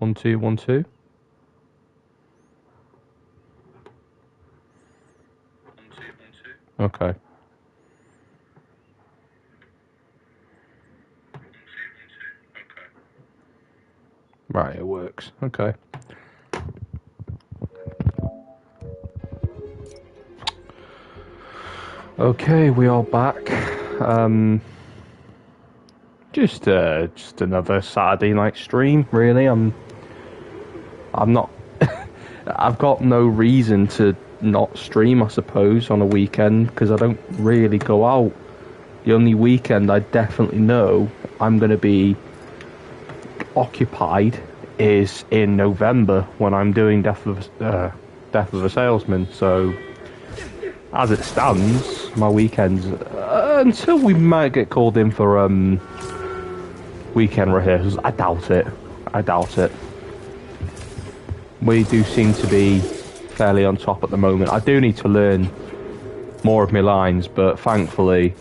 1 2 1 2. Okay. Right, it works. Okay. Okay, we are back. Just another Saturday night stream. Really, I'm not. I've got no reason to not stream, I suppose, on a weekend because I don't really go out. The only weekend I definitely know I'm going to be occupied is in November when I'm doing Death of a Salesman. So, as it stands, my weekends until we might get called in for weekend rehearsals. I doubt it. We do seem to be fairly on top at the moment. I do need to learn more of my lines, but thankfully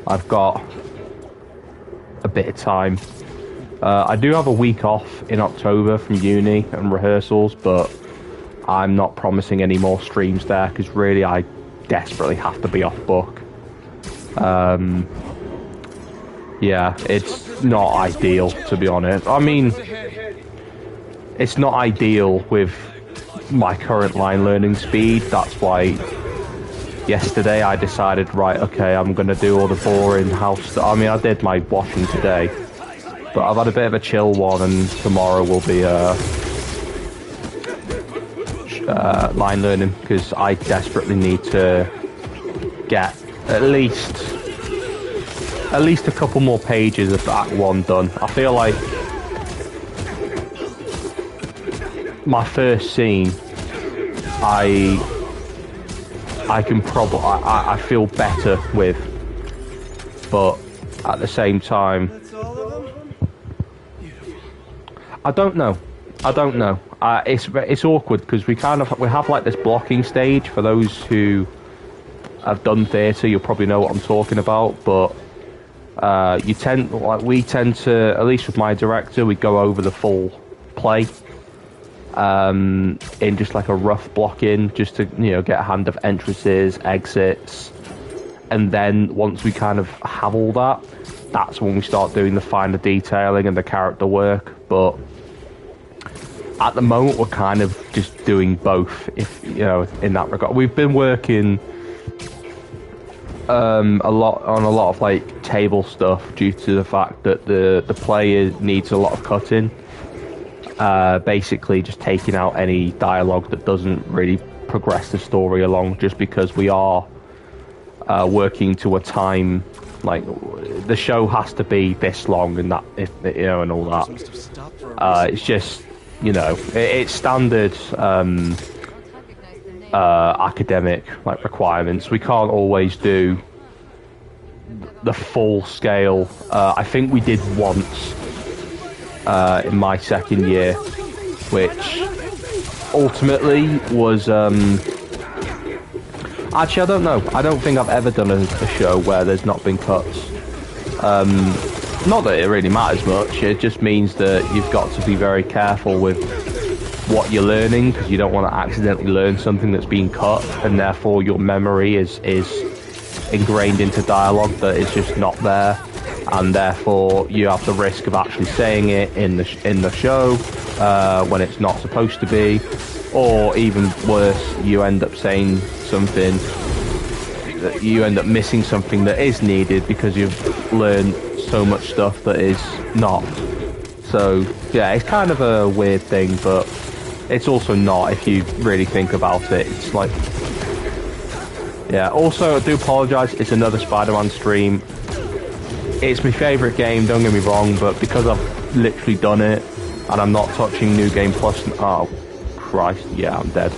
I've got a bit of time. I do have a week off in October from uni and rehearsals, but I'm not promising any more streams there because really I desperately have to be off book. Yeah, it's not ideal, to be honest. I mean, it's not ideal with my current line learning speed. That's why yesterday I decided, right, okay, I'm going to do all the boring house stuff. I mean, I did my washing today, but I've had a bit of a chill one, and tomorrow will be line learning because I desperately need to get at least a couple more pages of Act 1 done. I feel like my first scene, I can probably I feel better with, but at the same time, I don't know. It's awkward because we have like this blocking stage. For those who have done theatre, you'll probably know what I'm talking about. But we tend to, at least with my director, we go over the full play in just like a rough block in, just to get a hand of entrances, exits, and then once we kind of have all that, that's when we start doing the finer detailing and the character work. But at the moment, we're kind of just doing both, if in that regard. We've been working a lot of like table stuff due to the fact that the player needs a lot of cutting. Basically, just taking out any dialogue that doesn't really progress the story along, just because we are working to a time. Like, the show has to be this long, and that, and all that. It's just, it's standard academic like requirements. We can't always do the full scale. I think we did once in my second year, which ultimately was actually, I don't know. I don't think I've ever done a show where there's not been cuts. Not that it really matters much. It just means that you've got to be very careful with what you're learning, because you don't want to accidentally learn something that's been cut, and therefore your memory is ingrained into dialogue that is just not there, and therefore you have the risk of actually saying it in the show when it's not supposed to be, or even worse, you end up saying something that you end up missing something that is needed because you've learned so much stuff that is not. So yeah, it's kind of a weird thing, but it's also not if you really think about it. It's like, yeah. Also, I do apologise, it's another Spider-Man stream. It's my favourite game, don't get me wrong, but because I've literally done it and I'm not touching New Game Plus, oh Christ, yeah, I'm dead.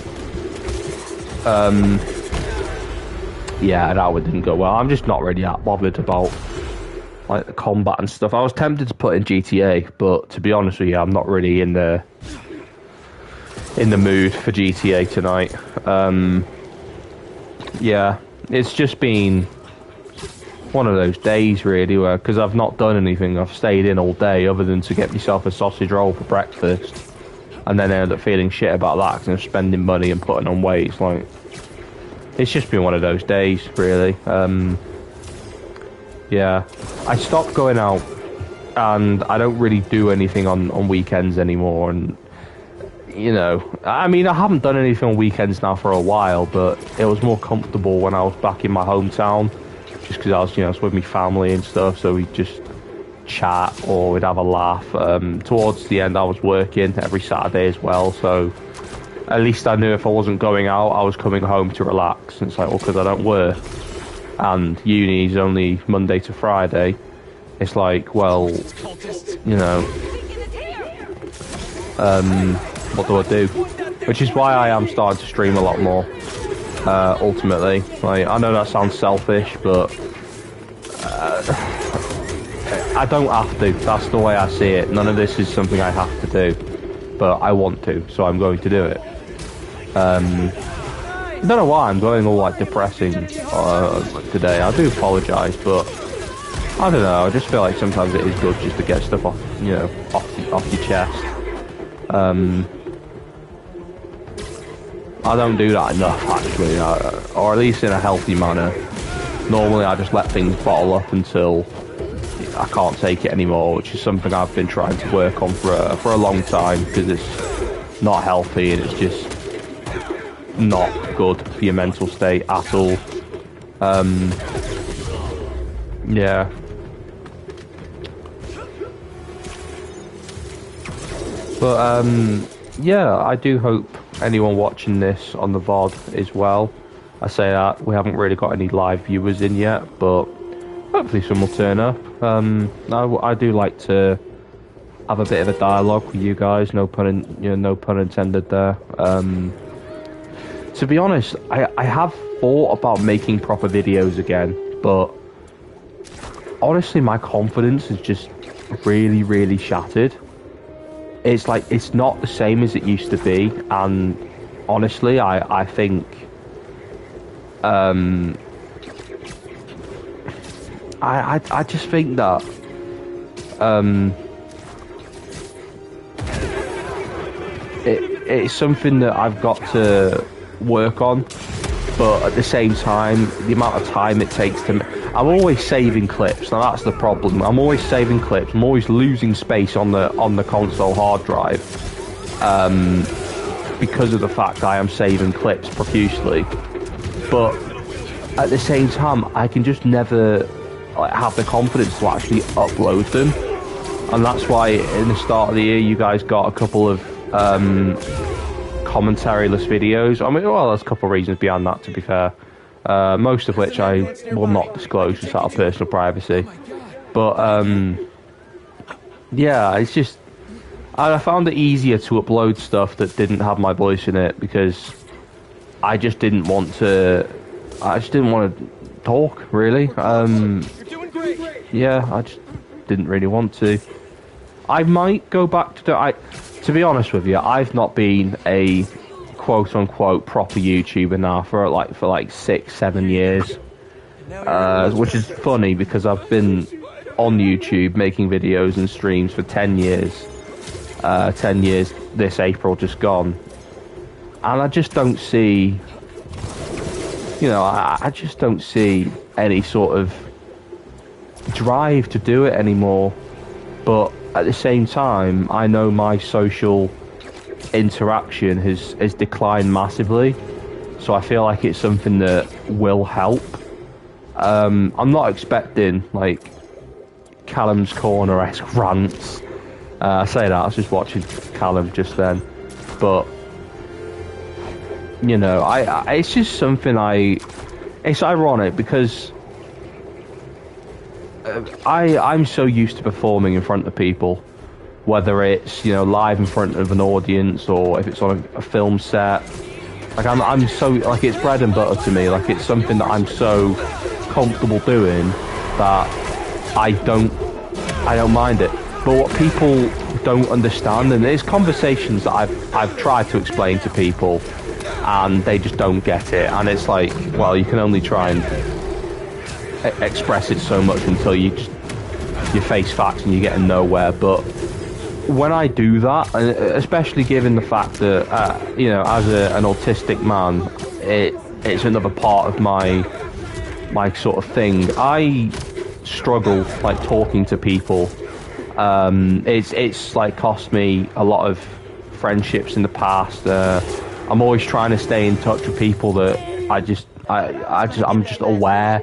Yeah, that one didn't go well. I'm just not really that bothered about like the combat and stuff. I was tempted to put in GTA, but to be honest with you, I'm not really in the mood for GTA tonight. Yeah, it's just been one of those days really where, because I've not done anything, I've stayed in all day other than to get myself a sausage roll for breakfast, and then I end up feeling shit about that because I'm spending money and putting on weight. It's like, it's just been one of those days, really. Yeah, I stopped going out, and I don't really do anything on weekends anymore, and you know, I mean, I haven't done anything on weekends now for a while, but it was more comfortable when I was back in my hometown, just because I was, you know, I was with my family and stuff, so we'd just chat or we'd have a laugh. Towards the end, I was working every Saturday as well, so at least I knew if I wasn't going out, I was coming home to relax. And it's like, well, because I don't work, and uni's only Monday to Friday, it's like, well, you know, what do I do? Which is why I am starting to stream a lot more, ultimately. Like, I know that sounds selfish, but I don't have to. That's the way I see it. None of this is something I have to do, but I want to, so I'm going to do it. I don't know why I'm going all like depressing today. I do apologise, but I don't know. I just feel like sometimes it is good just to get stuff off, you know, off your chest. I don't do that enough, actually, or at least in a healthy manner. Normally, I just let things bottle up until I can't take it anymore, which is something I've been trying to work on for a long time, because it's not healthy and it's just not good for your mental state at all. Yeah. But yeah, I do hope anyone watching this on the VOD is well. I say that we haven't really got any live viewers in yet, but hopefully some will turn up. I do like to have a bit of a dialogue with you guys. No pun intended there. To be honest, I have thought about making proper videos again, but honestly, my confidence is just really, really shattered. It's like, it's not the same as it used to be, and honestly, I think I just think that it's something that I've got to work on, but at the same time, the amount of time it takes to... I'm always saving clips. Now that's the problem. I'm always saving clips. I'm always losing space on the console hard drive, because of the fact I am saving clips profusely. But at the same time, I can just never have the confidence to actually upload them, and that's why in the start of the year you guys got a couple of commentary-less videos. I mean, well, there's a couple of reasons behind that, to be fair. Most of which I will not disclose just out of personal privacy. But yeah, it's just, I found it easier to upload stuff that didn't have my voice in it, because I just didn't want to talk, really. Yeah, I just didn't really want to. I might go back to be honest with you, I've not been a quote-unquote proper YouTuber now for like 6-7 years, which is funny because I've been on YouTube making videos and streams for 10 years. 10 years this April just gone, and I just don't see, you know, I just don't see any sort of drive to do it anymore. But at the same time, I know my social interaction has declined massively, so I feel like it's something that will help. I'm not expecting like Callum's Corner-esque rants. I say that, I was just watching Callum just then, but you know, it's just something it's ironic because I'm so used to performing in front of people, whether it's, you know, live in front of an audience or if it's on a film set. Like I'm so, like, it's bread and butter to me. Like, it's something that I'm so comfortable doing that I don't mind it. But what people don't understand, and there's conversations that I've tried to explain to people and they just don't get it, and it's like, well, you can only try and express it so much until you face facts and you're getting nowhere. But when I do that, and especially given the fact that you know, as an autistic man, it's another part of my sort of thing. I struggle like talking to people. It's like cost me a lot of friendships in the past. I'm always trying to stay in touch with people that I'm just aware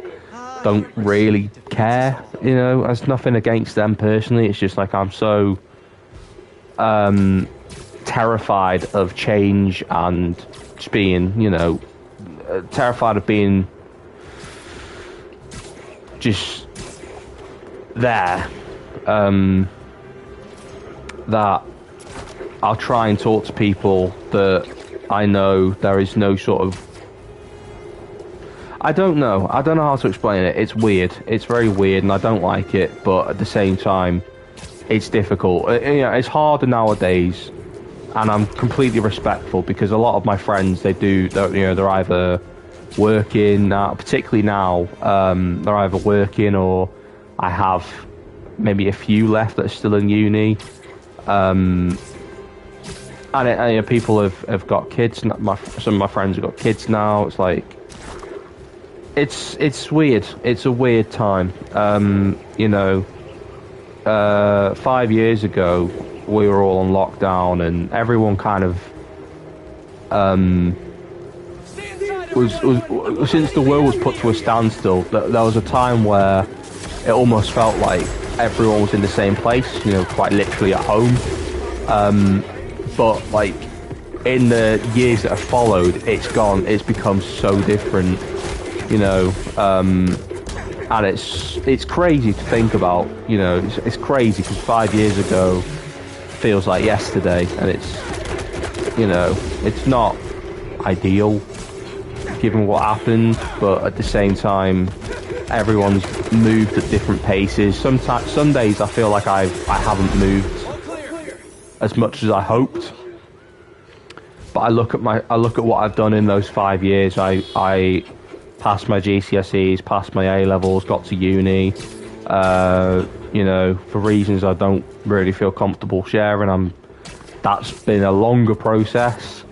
don't really care. You know, there's nothing against them personally. It's just like I'm so terrified of change and just being, you know, terrified of being just there, that I'll try and talk to people that I know there is no sort of, I don't know how to explain it. It's weird. It's very weird, and I don't like it, but at the same time, it's difficult. You know, it's harder nowadays, and I'm completely respectful, because a lot of my friends, they're either working now, particularly now, they're either working, or I have maybe a few left that are still in uni, and you know, people have got kids. Some of my friends have got kids now. It's like, it's weird. It's a weird time. You know, 5 years ago, we were all on lockdown, and everyone kind of was since the world was put to a standstill. There was a time where it almost felt like everyone was in the same place. You know, quite literally at home. But like in the years that have followed, it's become so different. You know, and it's crazy to think about. You know, it's crazy because 5 years ago feels like yesterday, and it's, you know, it's not ideal given what happened, but at the same time, everyone's moved at different paces. Sometimes, some days I feel like I haven't moved as much as I hoped. But I look at what I've done in those 5 years. I passed my GCSEs, passed my A levels, got to uni. You know, for reasons I don't really feel comfortable sharing. That's been a longer process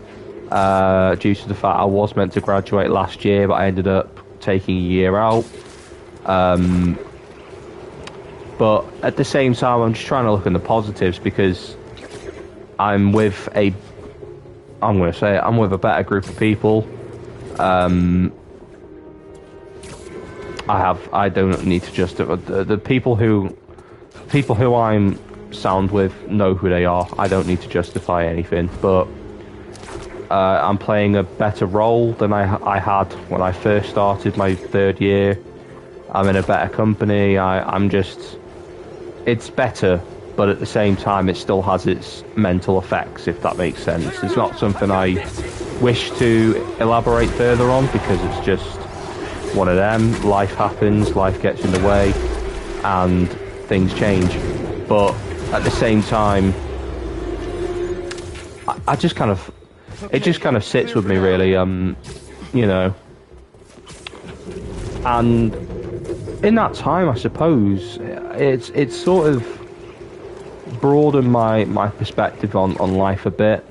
due to the fact I was meant to graduate last year, but I ended up taking a year out. But at the same time, I'm just trying to look at the positives, because I'm with a better group of people. I don't need to justify the people who I'm sound with know who they are. I don't need to justify anything, but I'm playing a better role than I had when I first started my third year. I'm in a better company. It's better, but at the same time, it still has its mental effects, if that makes sense. It's not something I wish to elaborate further on, because it's just one of them. Life happens, life gets in the way, and things change. But at the same time, it just kind of sits with me, really. You know, and in that time, I suppose it's sort of broadened my perspective on life a bit.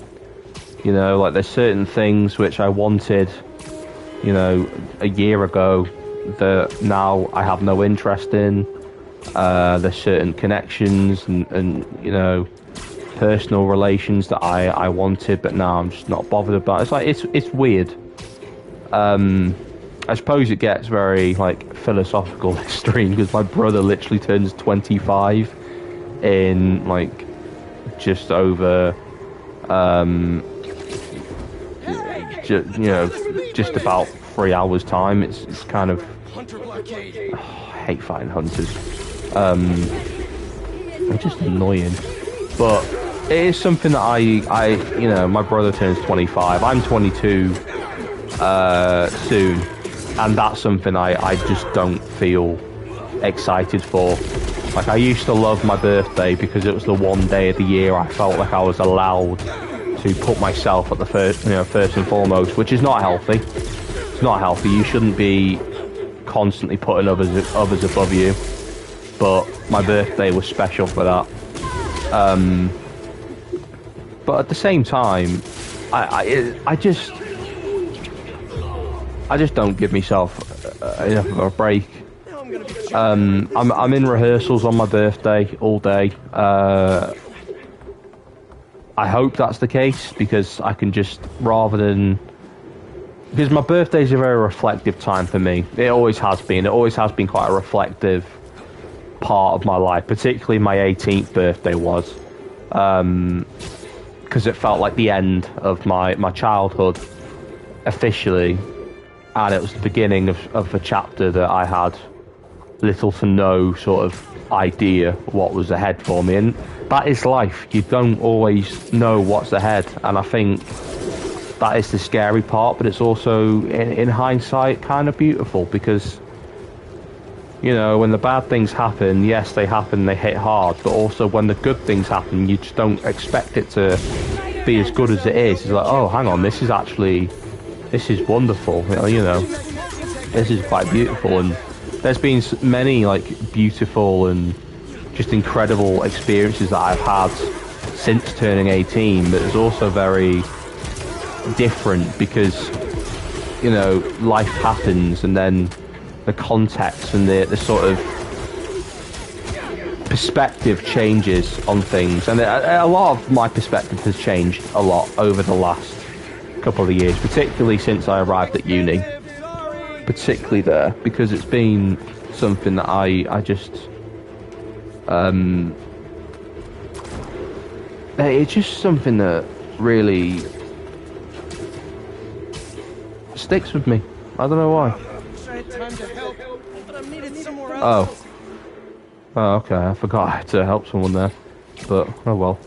You know, like there's certain things which I wanted, you know, a year ago that now I have no interest in. There's certain connections and you know, personal relations that I wanted, but now I'm just not bothered about. It's like it's weird. I suppose it gets very like philosophical this stream, because my brother literally turns 25 in like just over just about 3 hours time. It's kind of, I hate fighting hunters. They're just annoying, but it is something that I you know, my brother turns 25. I'm 22 soon, and that's something I just don't feel excited for. Like, I used to love my birthday because it was the one day of the year I felt like I was allowed to put myself at the first and foremost, which is not healthy. It's not healthy. You shouldn't be constantly putting others above you. But my birthday was special for that. But at the same time, I just don't give myself enough of a break. I'm in rehearsals on my birthday all day. I hope that's the case, because I can just, rather than... Because my birthday's a very reflective time for me. It always has been. It always has been quite a reflective part of my life. Particularly my 18th birthday was. Because it felt like the end of my childhood, officially. And it was the beginning of a chapter that I had little to no sort of idea what was ahead for me. And that is life. You don't always know what's ahead. And I think that is the scary part, but it's also, in hindsight, kind of beautiful, because, you know, when the bad things happen, yes, they happen, they hit hard, but also when the good things happen, you just don't expect it to be as good as it is. It's like, oh, hang on, this is wonderful, you know, this is quite beautiful. And there's been many, like, beautiful and just incredible experiences that I've had since turning 18, but it's also very different because, you know, life happens, and then the context and the sort of perspective changes on things. And a lot of my perspective has changed a lot over the last couple of years, particularly since I arrived at uni. Particularly there, because it's been something that I just it's just something that really sticks with me. I don't know why. Oh, okay. I forgot I had to help someone there, but oh well.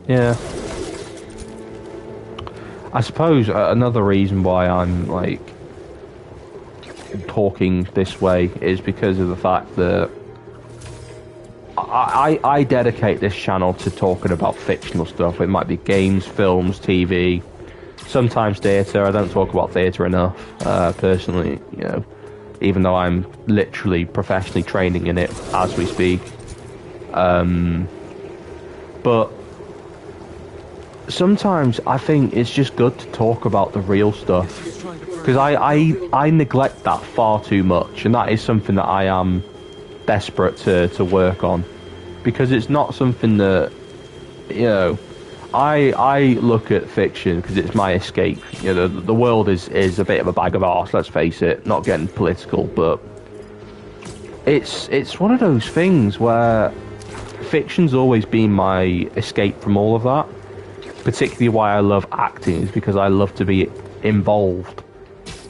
Yeah. I suppose another reason why I'm, like, talking this way is because of the fact that I dedicate this channel to talking about fictional stuff. It might be games, films, TV, sometimes theatre. I don't talk about theatre enough, personally, you know, even though I'm literally professionally training in it as we speak. But sometimes I think it's just good to talk about the real stuff, because I neglect that far too much, and that is something that I am desperate to work on, because it's not something that, you know, I look at fiction because it's my escape. You know, the world is a bit of a bag of arse, let's face it, not getting political, but it's one of those things where fiction's always been my escape from all of that. Particularly why I love acting is because I love to be involved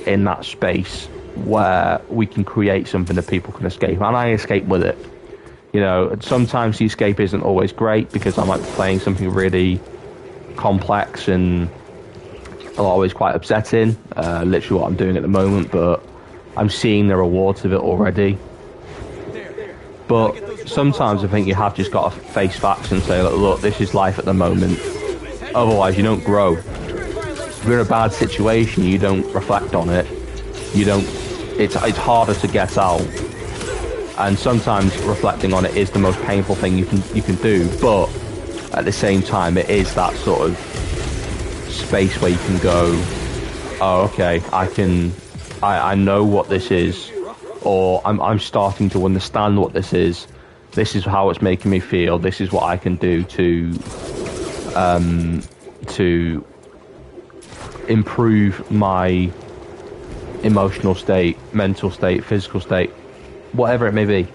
in that space where we can create something that people can escape, and I escape with it. You know, sometimes the escape isn't always great because I might be playing something really complex and always quite upsetting, literally what I'm doing at the moment, but I'm seeing the rewards of it already. But sometimes I think you have just got to face facts and say, look, this is life at the moment. Otherwise, you don't grow. If you're in a bad situation, you don't reflect on it. You don't. It's harder to get out. And sometimes reflecting on it is the most painful thing you can do. But at the same time, it is that sort of space where you can go, oh, okay, I know what this is, or I'm starting to understand what this is. This is how it's making me feel. This is what I can do to improve my emotional state, mental state, physical state, whatever it may be.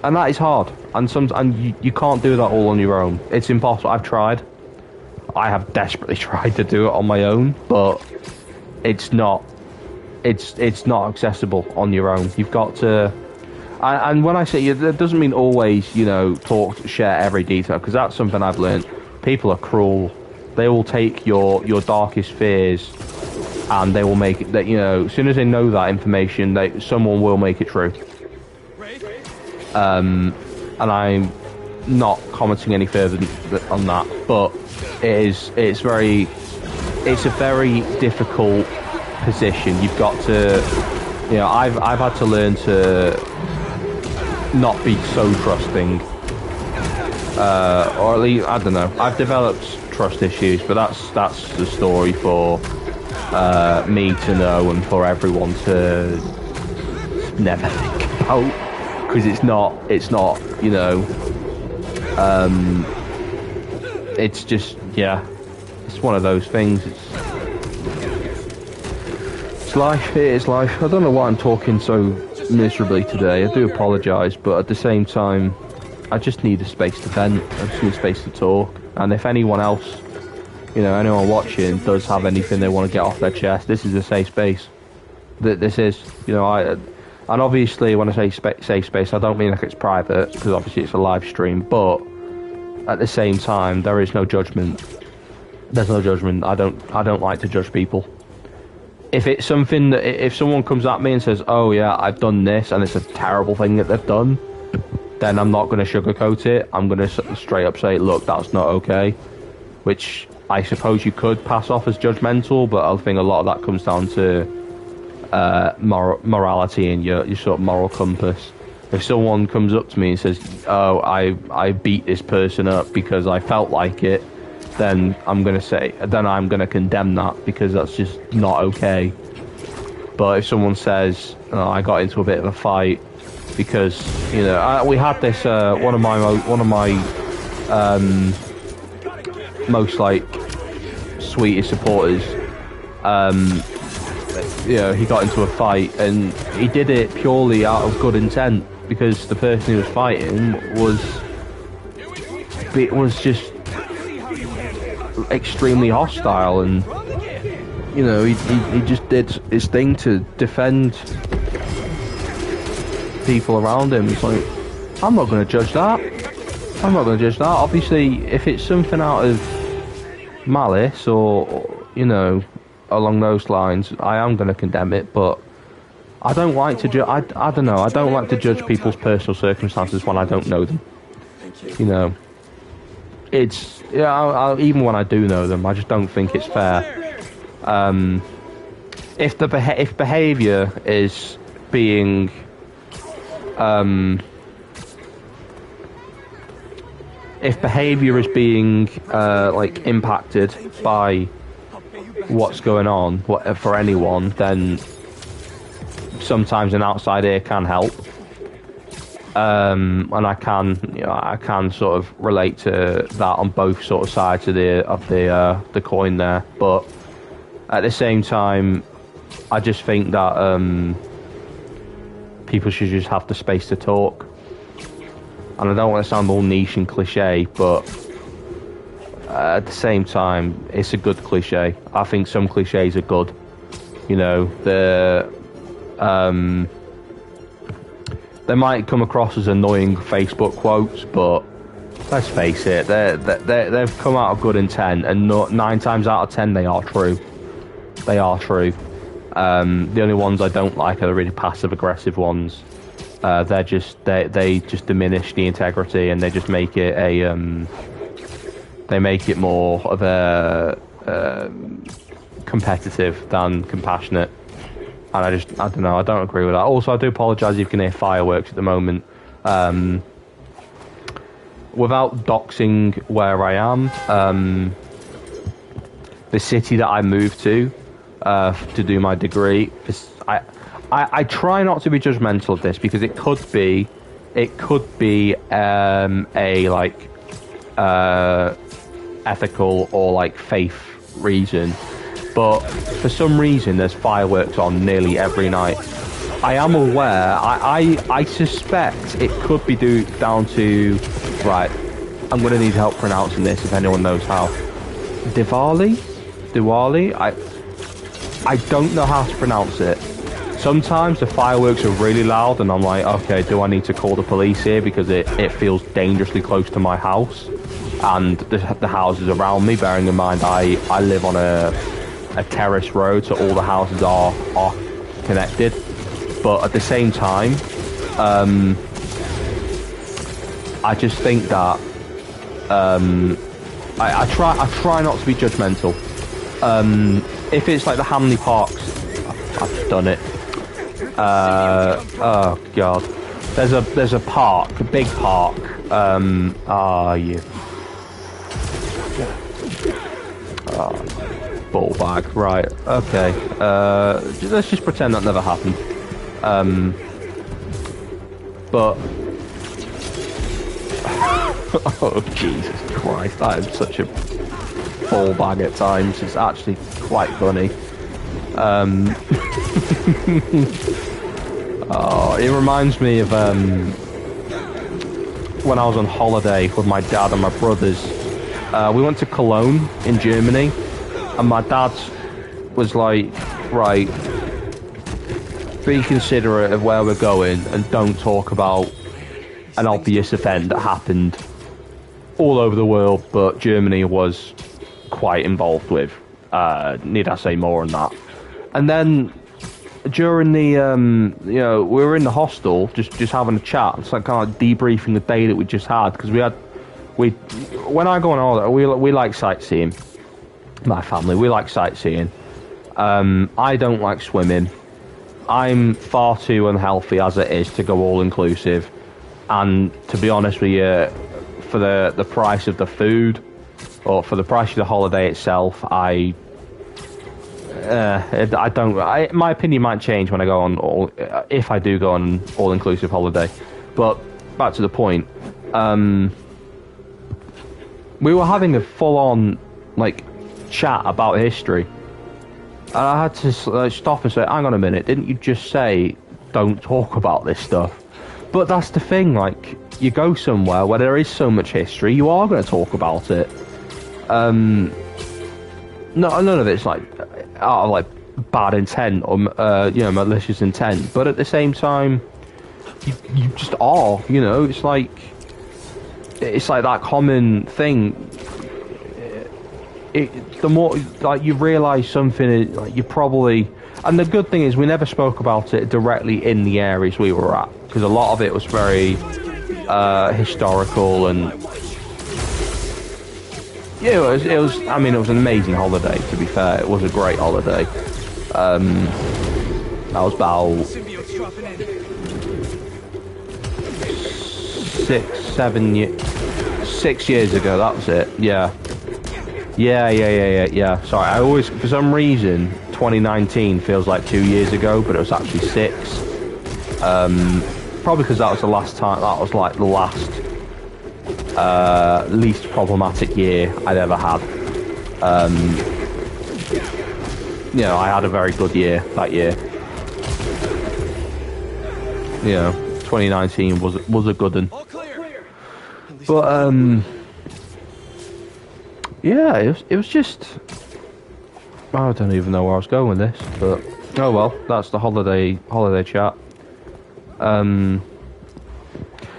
And that is hard, and you can't do that all on your own. It's impossible. I've tried. I have desperately tried to do it on my own, but it's not accessible on your own. You've got to. And when I say that doesn't mean always, you know, share every detail, because that's something I've learned. People are cruel. They will take your darkest fears, and they will make it that, you know, as soon as they know that information, someone will make it true. And I'm not commenting any further on that, but it's a very difficult position. You've got to, you know, I've had to learn to not be so trusting, or at least I don't know. I've developed trust issues, but that's the story for me to know and for everyone to never think about, because it's not you know, it's just, yeah, it's one of those things. It's life. It is life. I don't know why I'm talking so miserably today. I do apologise, but at the same time, I just need a space to vent. I just need a space to talk. And if anyone else, you know, anyone watching does have anything they want to get off their chest, this is a safe space. This is, you know, and obviously when I say safe space, I don't mean like it's private, because obviously it's a live stream, but at the same time, there is no judgment. There's no judgment. I don't like to judge people. If it's something that, if someone comes at me and says, oh yeah, I've done this, and it's a terrible thing that they've done, then I'm not going to sugarcoat it. I'm going to straight up say, look, that's not okay. Which I suppose you could pass off as judgmental, but I think a lot of that comes down to morality and your sort of moral compass. If someone comes up to me and says, oh, I beat this person up because I felt like it, then I'm going to condemn that, because that's just not okay. But if someone says, oh, I got into a bit of a fight because, you know, we had this, one of my most like sweetest supporters, you know, he got into a fight and he did it purely out of good intent, because the person he was fighting was just extremely hostile, and you know, he just did his thing to defend people around him. It's like, I'm not going to judge that. Obviously, if it's something out of malice or, you know, along those lines, I am going to condemn it, but I don't like to I don't know, I don't like to judge people's personal circumstances when I don't know them. You know, it's, yeah, even when I do know them, I just don't think it's fair. If behaviour is being if behaviour is being like impacted by what's going on, for anyone, then sometimes an outside ear can help. And I can sort of relate to that on both sort of sides of the coin there. But at the same time, I just think that people should just have the space to talk. And I don't want to sound all niche and cliche, but at the same time, it's a good cliche. I think some cliches are good. You know, they might come across as annoying Facebook quotes, but let's face it, they've come out of good intent, and 9 times out of 10 they are true. They are true. The only ones I don't like are the really passive-aggressive ones. They just diminish the integrity, and they just make it they make it more of a competitive than compassionate. And I don't know, I don't agree with that. Also, I do apologise if you can hear fireworks at the moment. Without doxing where I am, the city that I moved to do my degree, I try not to be judgmental of this, because it could be a like ethical or like faith reason. But for some reason, there's fireworks on nearly every night. I am aware. I suspect it could be down to, right, I'm going to need help pronouncing this if anyone knows how. Diwali? I don't know how to pronounce it. Sometimes the fireworks are really loud, and I'm like, okay, do I need to call the police here, because it feels dangerously close to my house and the houses around me, bearing in mind I live on a terrace road, so all the houses are connected. But at the same time, I just think that I try not to be judgmental. If it's like the Hamley Parks, I've done it. Oh god, There's a park, a big park. You. Ball bag, right? Okay. Let's just pretend that never happened. But oh Jesus Christ, that is such a ball bag at times. It's actually quite funny. Oh, it reminds me of when I was on holiday with my dad and my brothers. We went to Cologne in Germany, and my dad was like, right, be considerate of where we're going and don't talk about an obvious event that happened all over the world, but Germany was quite involved with. Need I say more on that? And then during the, we were in the hostel just having a chat. It's like kind of like debriefing the day that we just had, because when I go on holiday, we like sightseeing. My family, we like sightseeing. I don't like swimming. I'm far too unhealthy as it is to go all inclusive, and to be honest with you, for the price of the food, or for the price of the holiday itself, my opinion might change when I go on if I do go on all inclusive holiday. But back to the point, we were having a full on chat about history. And I had to stop and say, hang on a minute, didn't you just say don't talk about this stuff? But that's the thing, you go somewhere where there is so much history, you are going to talk about it. None of it's out of bad intent or malicious intent, but at the same time, you just are, it's like that common thing. The more you realise something, you probably, and the good thing is we never spoke about it directly in the areas we were at, because a lot of it was very historical, and it was. I mean, it was an amazing holiday. To be fair, it was a great holiday. That was about 6 years ago. That was it. Yeah. Sorry, I always, for some reason, 2019 feels like 2 years ago, but it was actually 6. Probably because that was the last time. That was the last least problematic year I'd ever had. I had a very good year that year. 2019 was a good one. But yeah, it was just, I don't even know where I was going with this, but oh well, that's the holiday chat.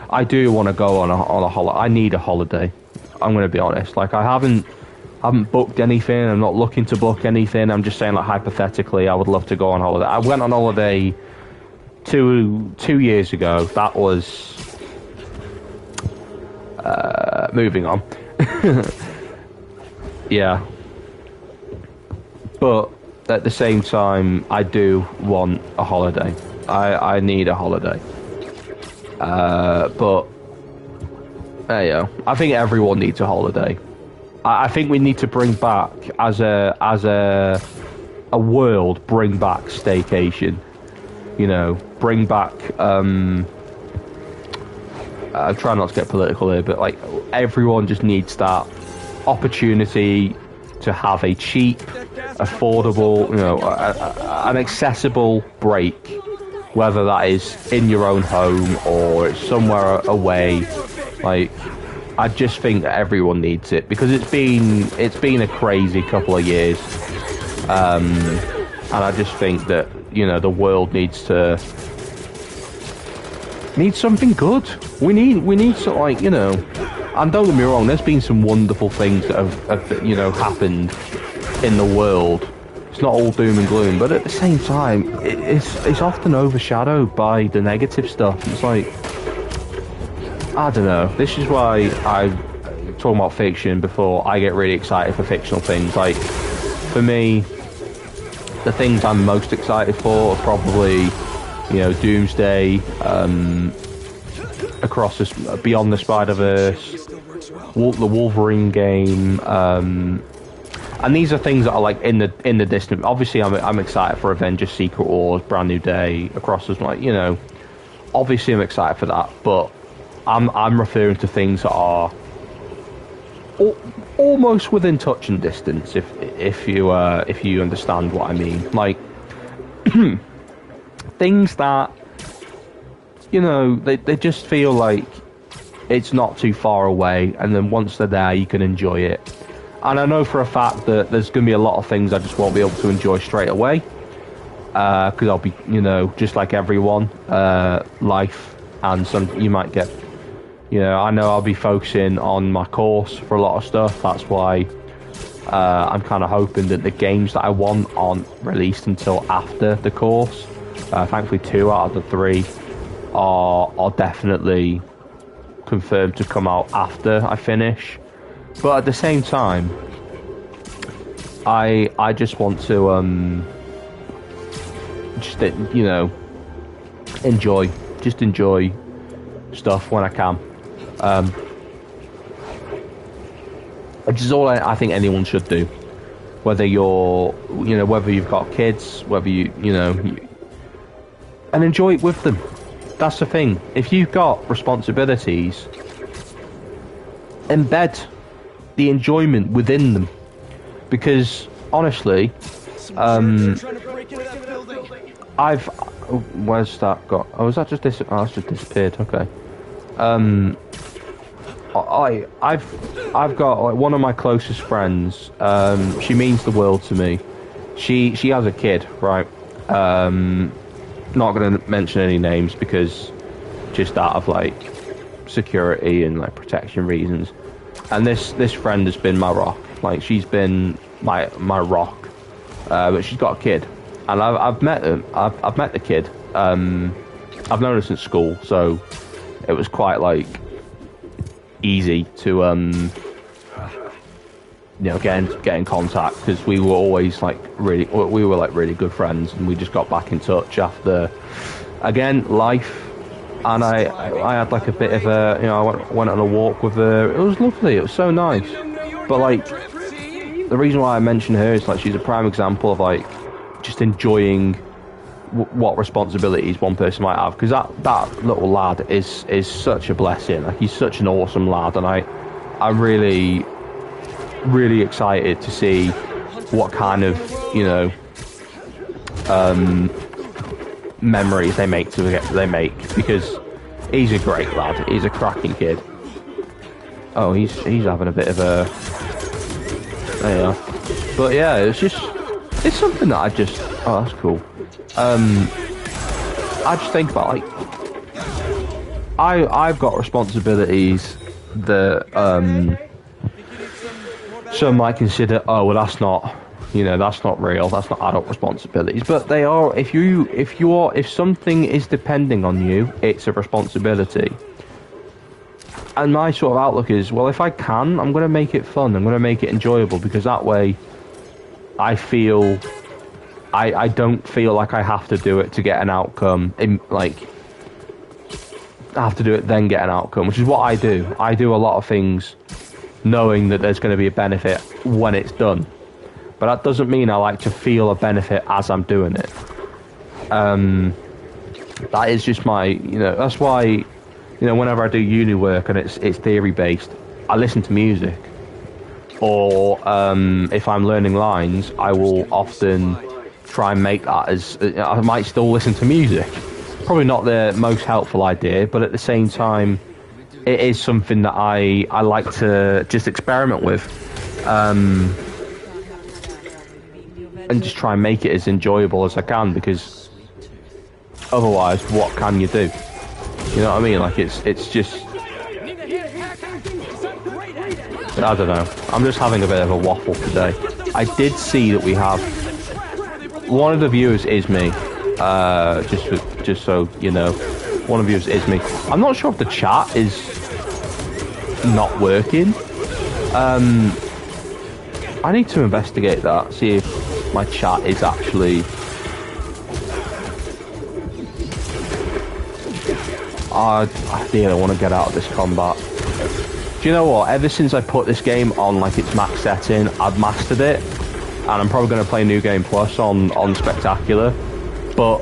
I do want to go on a holiday. I need a holiday. I'm going to be honest. I haven't booked anything. I'm not looking to book anything. I'm just saying, hypothetically, I would love to go on holiday. I went on holiday two years ago. That was moving on. Yeah, but at the same time, I do want a holiday. I need a holiday. But there you go. I think everyone needs a holiday. I think we need to bring back, as a world, bring back staycation. Bring back. I'm trying not to get political here, but everyone just needs that opportunity to have a cheap, affordable, an accessible break, whether that is in your own home or it's somewhere away. I just think that everyone needs it, because it's been a crazy couple of years, and I just think that the world needs something good. We need some, and don't get me wrong, there's been some wonderful things that have happened in the world. It's not all doom and gloom, but at the same time, it's often overshadowed by the negative stuff. It's I don't know. This is why I talking about fiction before. I get really excited for fictional things. For me, the things I'm most excited for are probably, Doomsday, across this, Beyond the Spider-Verse, the Wolverine game, and these are things that are like in the distant. Obviously, I'm excited for Avengers: Secret Wars, Brand New Day, across this, like, you know. Obviously, I'm excited for that, but I'm referring to things that are almost within touching distance, if you understand what I mean. Like things that, you know, they just feel like it's not too far away, and then once they're there, you can enjoy it. And I know for a fact that there's going to be a lot of things I just won't be able to enjoy straight away, because I'll be, you know, just like everyone, life, and some you might get. You know, I know I'll be focusing on my course for a lot of stuff. That's why I'm kind of hoping that the games that I want aren't released until after the course. Thankfully, 2 out of the 3 are definitely confirmed to come out after I finish. But at the same time, I just want to just, you know, enjoy stuff when I can. Which is all I think anyone should do. Whether you're, you know, whether you've got kids, whether you know, and enjoy it with them. That's the thing. If you've got responsibilities, embed the enjoyment within them. Because honestly, where's that got? Oh, was that just this? Oh, that's just disappeared. Okay. I've got, like, one of my closest friends. She means the world to me. She has a kid, right? Not going to mention any names because just out of like security and like protection reasons. And this friend has been my rock. Like, she's been my rock. But she's got a kid, and I've met him. I've met the kid. I've known her since school, so it was quite like easy to you know, get in contact, because we were always like really good friends, and we just got back in touch after, again, life. And I had like a bit of a, you know, I went on a walk with her. It was lovely. It was so nice. But like, the reason why I mention her is like she's a prime example of like just enjoying what responsibilities one person might have, because that little lad is such a blessing. Like, he's such an awesome lad, and I'm really excited to see what kind of, you know, memories they make because he's a great lad. He's a cracking kid. Oh, he's having a bit of a, there you are. But yeah, it's something that oh, that's cool. I just think about, like, I've got responsibilities that some might consider, oh, well, that's not, you know, that's not real, that's not adult responsibilities, but they are. If something is depending on you, it's a responsibility. And my sort of outlook is, well, if I can, I'm going to make it fun, I'm going to make it enjoyable, because that way I feel, I don't feel like I have to do it to get an outcome, like, I have to do it then get an outcome, which is what I do. I do a lot of things knowing that there's going to be a benefit when it's done. But that doesn't mean I like to feel a benefit as I'm doing it. That is just my, you know, that's why, you know, whenever I do uni work and it's theory based, I listen to music. Or if I'm learning lines, I will often try and make that as, I might still listen to music. Probably not the most helpful idea, but at the same time, it is something that I like to just experiment with. And just try and make it as enjoyable as I can, because otherwise, what can you do? You know what I mean? Like, it's just, I don't know. I'm just having a bit of a waffle today. I did see that we have one of the viewers is me. Just so you know, one of the viewers is me. I'm not sure if the chat is not working. I need to investigate that. See if my chat is actually. I really want to get out of this combat. Do you know what? Ever since I put this game on like its max setting, I've mastered it, and I'm probably going to play New Game Plus on Spectacular. But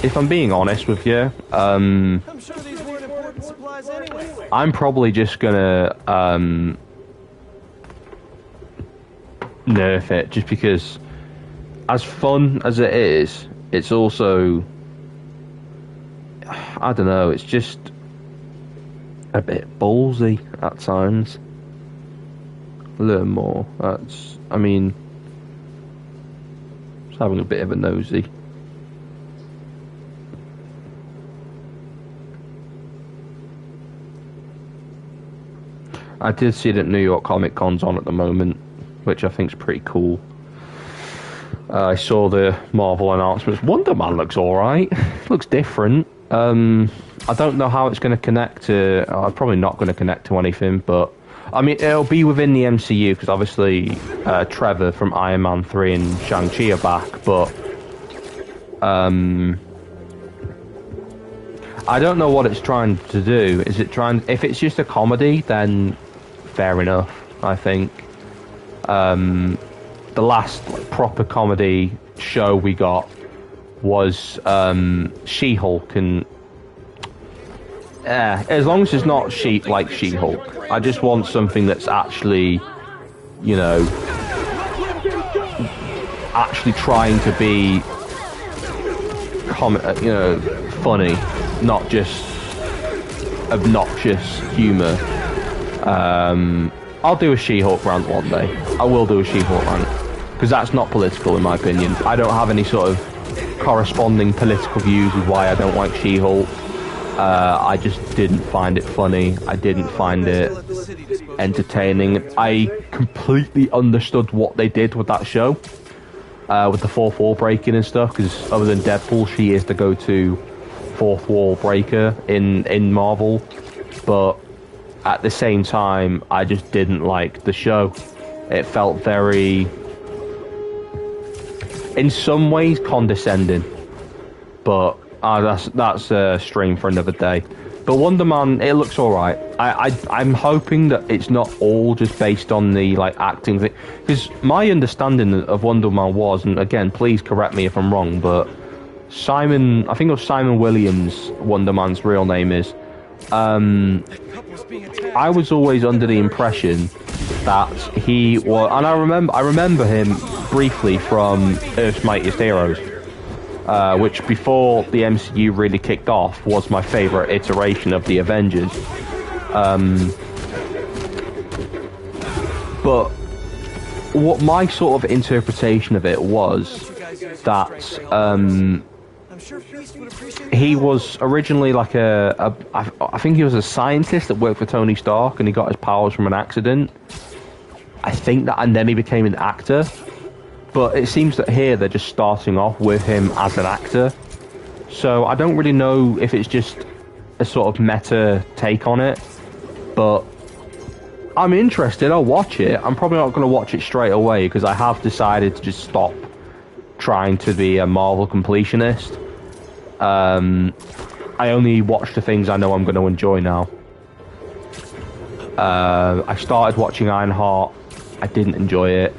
if I'm being honest with you, I'm sure these weren't important supplies anyway. I'm probably just gonna nerf it, just because, as fun as it is, it's also, I don't know, it's just a bit ballsy at times. A little more. That's, I mean, just having a bit of a nosy. I did see that New York Comic Con's on at the moment, which I think is pretty cool. I saw the Marvel announcements. Wonder Man looks alright. Looks different. I don't know how it's going to connect to... probably not going to connect to anything, but... I mean, it'll be within the MCU, because obviously Trevor from Iron Man 3 and Shang-Chi are back, but... I don't know what it's trying to do. Is it trying... If it's just a comedy, then fair enough, I think. The last proper comedy show we got was She-Hulk, and as long as it's not She-Hulk, I just want something that's actually, you know, actually trying to be, you know, funny, not just obnoxious humour. I'll do a She-Hulk rant one day. I will do a She-Hulk rant, because that's not political in my opinion. I don't have any sort of corresponding political views with why I don't like She-Hulk. I just didn't find it funny. I didn't find it entertaining. I completely understood what they did with that show, with the fourth wall breaking and stuff, because other than Deadpool, she is the go-to fourth wall breaker in Marvel. But at the same time, I just didn't like the show. It felt very, in some ways, condescending. But that's a stream for another day. But Wonder Man, it looks alright. I'm hoping that it's not all just based on the like acting thing, because my understanding of Wonder Man was, and again, please correct me if I'm wrong, but I think it was Simon Williams, Wonder Man's real name is. I was always under the impression that he was, and I remember him briefly from Earth's Mightiest Heroes, which before the MCU really kicked off was my favourite iteration of the Avengers. But what my sort of interpretation of it was that he was originally like I think he was a scientist that worked for Tony Stark, and he got his powers from an accident. I think that, and then he became an actor. But it seems that here they're just starting off with him as an actor. So I don't really know if it's just a sort of meta take on it. But I'm interested, I'll watch it. I'm probably not going to watch it straight away, because I have decided to just stop trying to be a Marvel completionist. I only watch the things I know I'm going to enjoy now. I started watching Ironheart. I didn't enjoy it.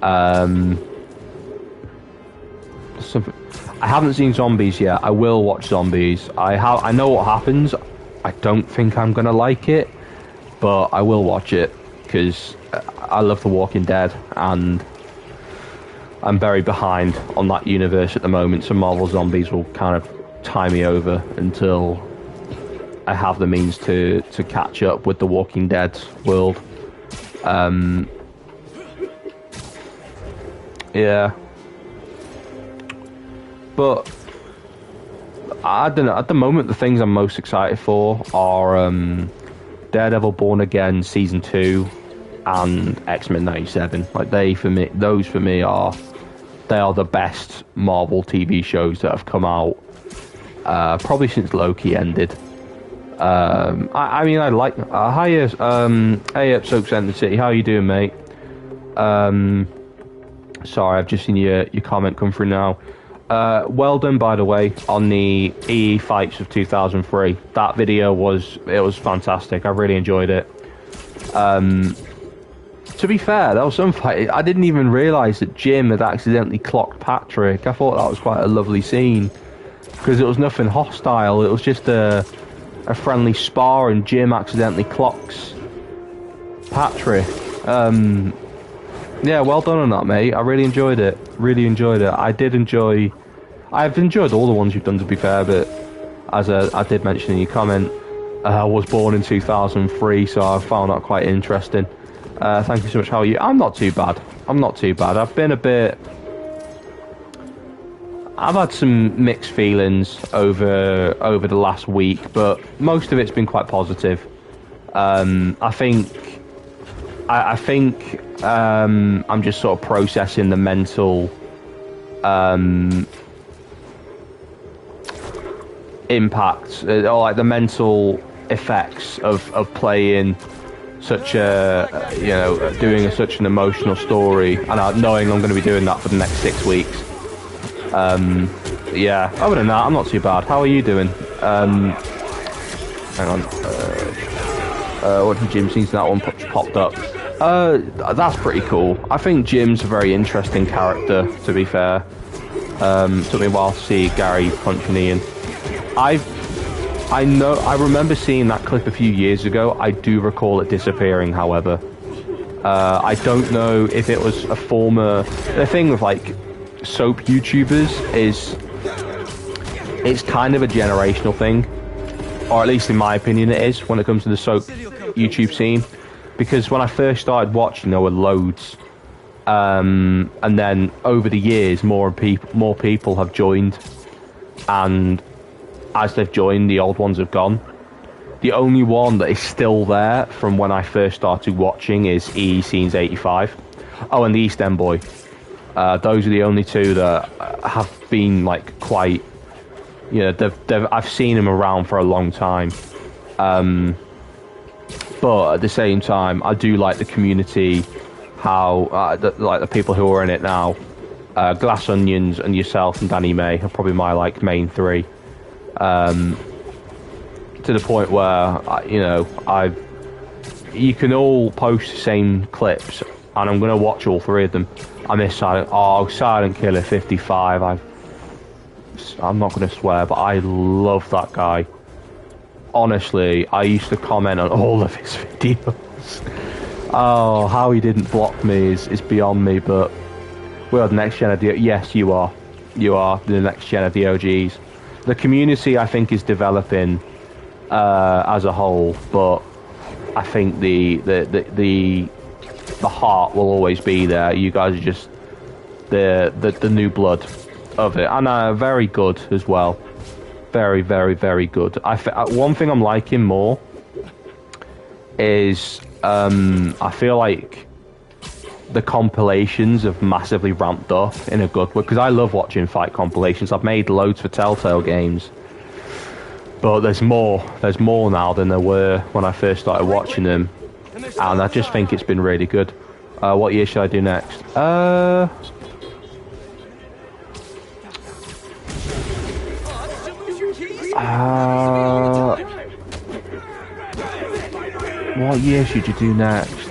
I haven't seen Zombies yet. I will watch Zombies. I know what happens. I don't think I'm gonna like it, but I will watch it because I love The Walking Dead, and I'm very behind on that universe at the moment. So Marvel Zombies will kind of tie me over until I have the means to catch up with The Walking Dead world. Yeah. But I don't know, at the moment the things I'm most excited for are Daredevil Born Again Season 2 and X-Men 97. Like those for me are the best Marvel TV shows that have come out probably since Loki ended. I mean, I like hey up Soak Center City, how you doing, mate? Sorry, I've just seen your comment come through now. Well done, by the way, on the EE fights of 2003. That video was fantastic. I really enjoyed it. To be fair, there was some fight. I didn't even realise that Jim had accidentally clocked Patrick. I thought that was quite a lovely scene because it was nothing hostile. It was just a friendly spar, and Jim accidentally clocks Patrick. Yeah, well done on that, mate. I really enjoyed it. Really enjoyed it. I've enjoyed all the ones you've done, to be fair, but as I did mention in your comment, I was born in 2003, so I found that quite interesting. Thank you so much. How are you? I'm not too bad. I've had some mixed feelings over the last week, but most of it's been quite positive. I think I'm just sort of processing the mental impact, or like the mental effects of playing such doing such an emotional story, and knowing I'm going to be doing that for the next 6 weeks. Yeah, other than that, I'm not too bad. How are you doing? Hang on. What did Jim see? That one popped up. That's pretty cool. I think Jim's a very interesting character, to be fair. Took me a while to see Gary punching Ian. I remember seeing that clip a few years ago. I do recall it disappearing, however. I don't know if it was a former... The thing with, like, soap YouTubers is... It's kind of a generational thing. Or at least in my opinion it is, when it comes to the soap YouTube scene. Because when I first started watching, there were loads. And then over the years, more people have joined. And... as they've joined, the old ones have gone. The only one that is still there from when I first started watching is EE Scenes 85. Oh, and the East End Boy. Those are the only two that have been like quite, I've seen them around for a long time. But at the same time, I do like the community, how the people who are in it now. Glass Onions and yourself and Danny May are probably my main three. To the point where you can all post the same clips, and I'm gonna watch all three of them. I miss Silent Killer 55. I'm not gonna swear, but I love that guy. Honestly, I used to comment on all of his videos. Oh, how he didn't block me is beyond me. But we're the next gen of the... Yes, you are the next gen of the OGs. The community, I think, is developing as a whole, but I think the heart will always be there. You guys are just the new blood of it, and very good as well. Very, very, very good. One thing I'm liking more is I feel like the compilations have massively ramped up in a good way, because I love watching fight compilations. I've made loads for Telltale games, but there's more now than there were when I first started watching them, and I just think it's been really good. What year should I do next? What year should you do next?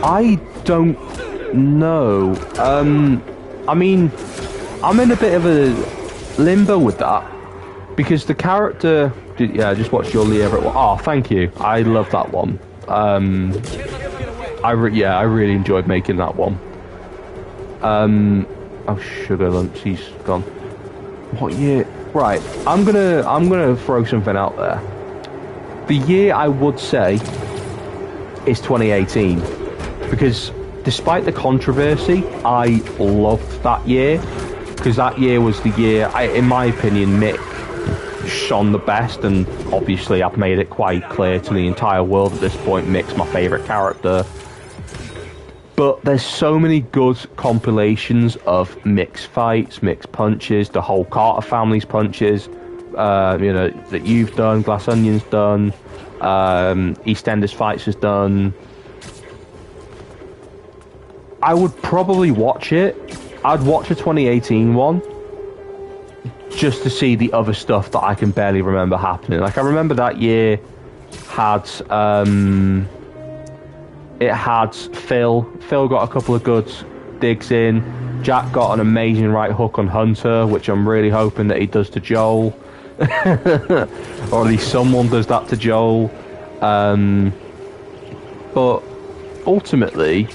I don't know. I mean, I'm in a bit of a limbo with that, because the character... I just watched your Lee Everett one. Oh, thank you. I love that one. I really enjoyed making that one. Oh, Sugar Lumps, he's gone. What year? Right, I'm gonna throw something out there. The year I would say is 2018, because despite the controversy, I loved that year, because that year was the year, in my opinion, Mick shone the best, and obviously I've made it quite clear to the entire world at this point, Mick's my favourite character. But there's so many good compilations of Mick's fights, Mick's punches, the whole Carter family's punches, that you've done, Glass Onion's done, EastEnders Fights has done. I would probably watch it. I'd watch a 2018 one, just to see the other stuff that I can barely remember happening. Like, I remember that year had it had Phil got a couple of good digs in. Jack got an amazing right hook on Hunter, which I'm really hoping that he does to Joel. Or at least someone does that to Joel. But ultimately,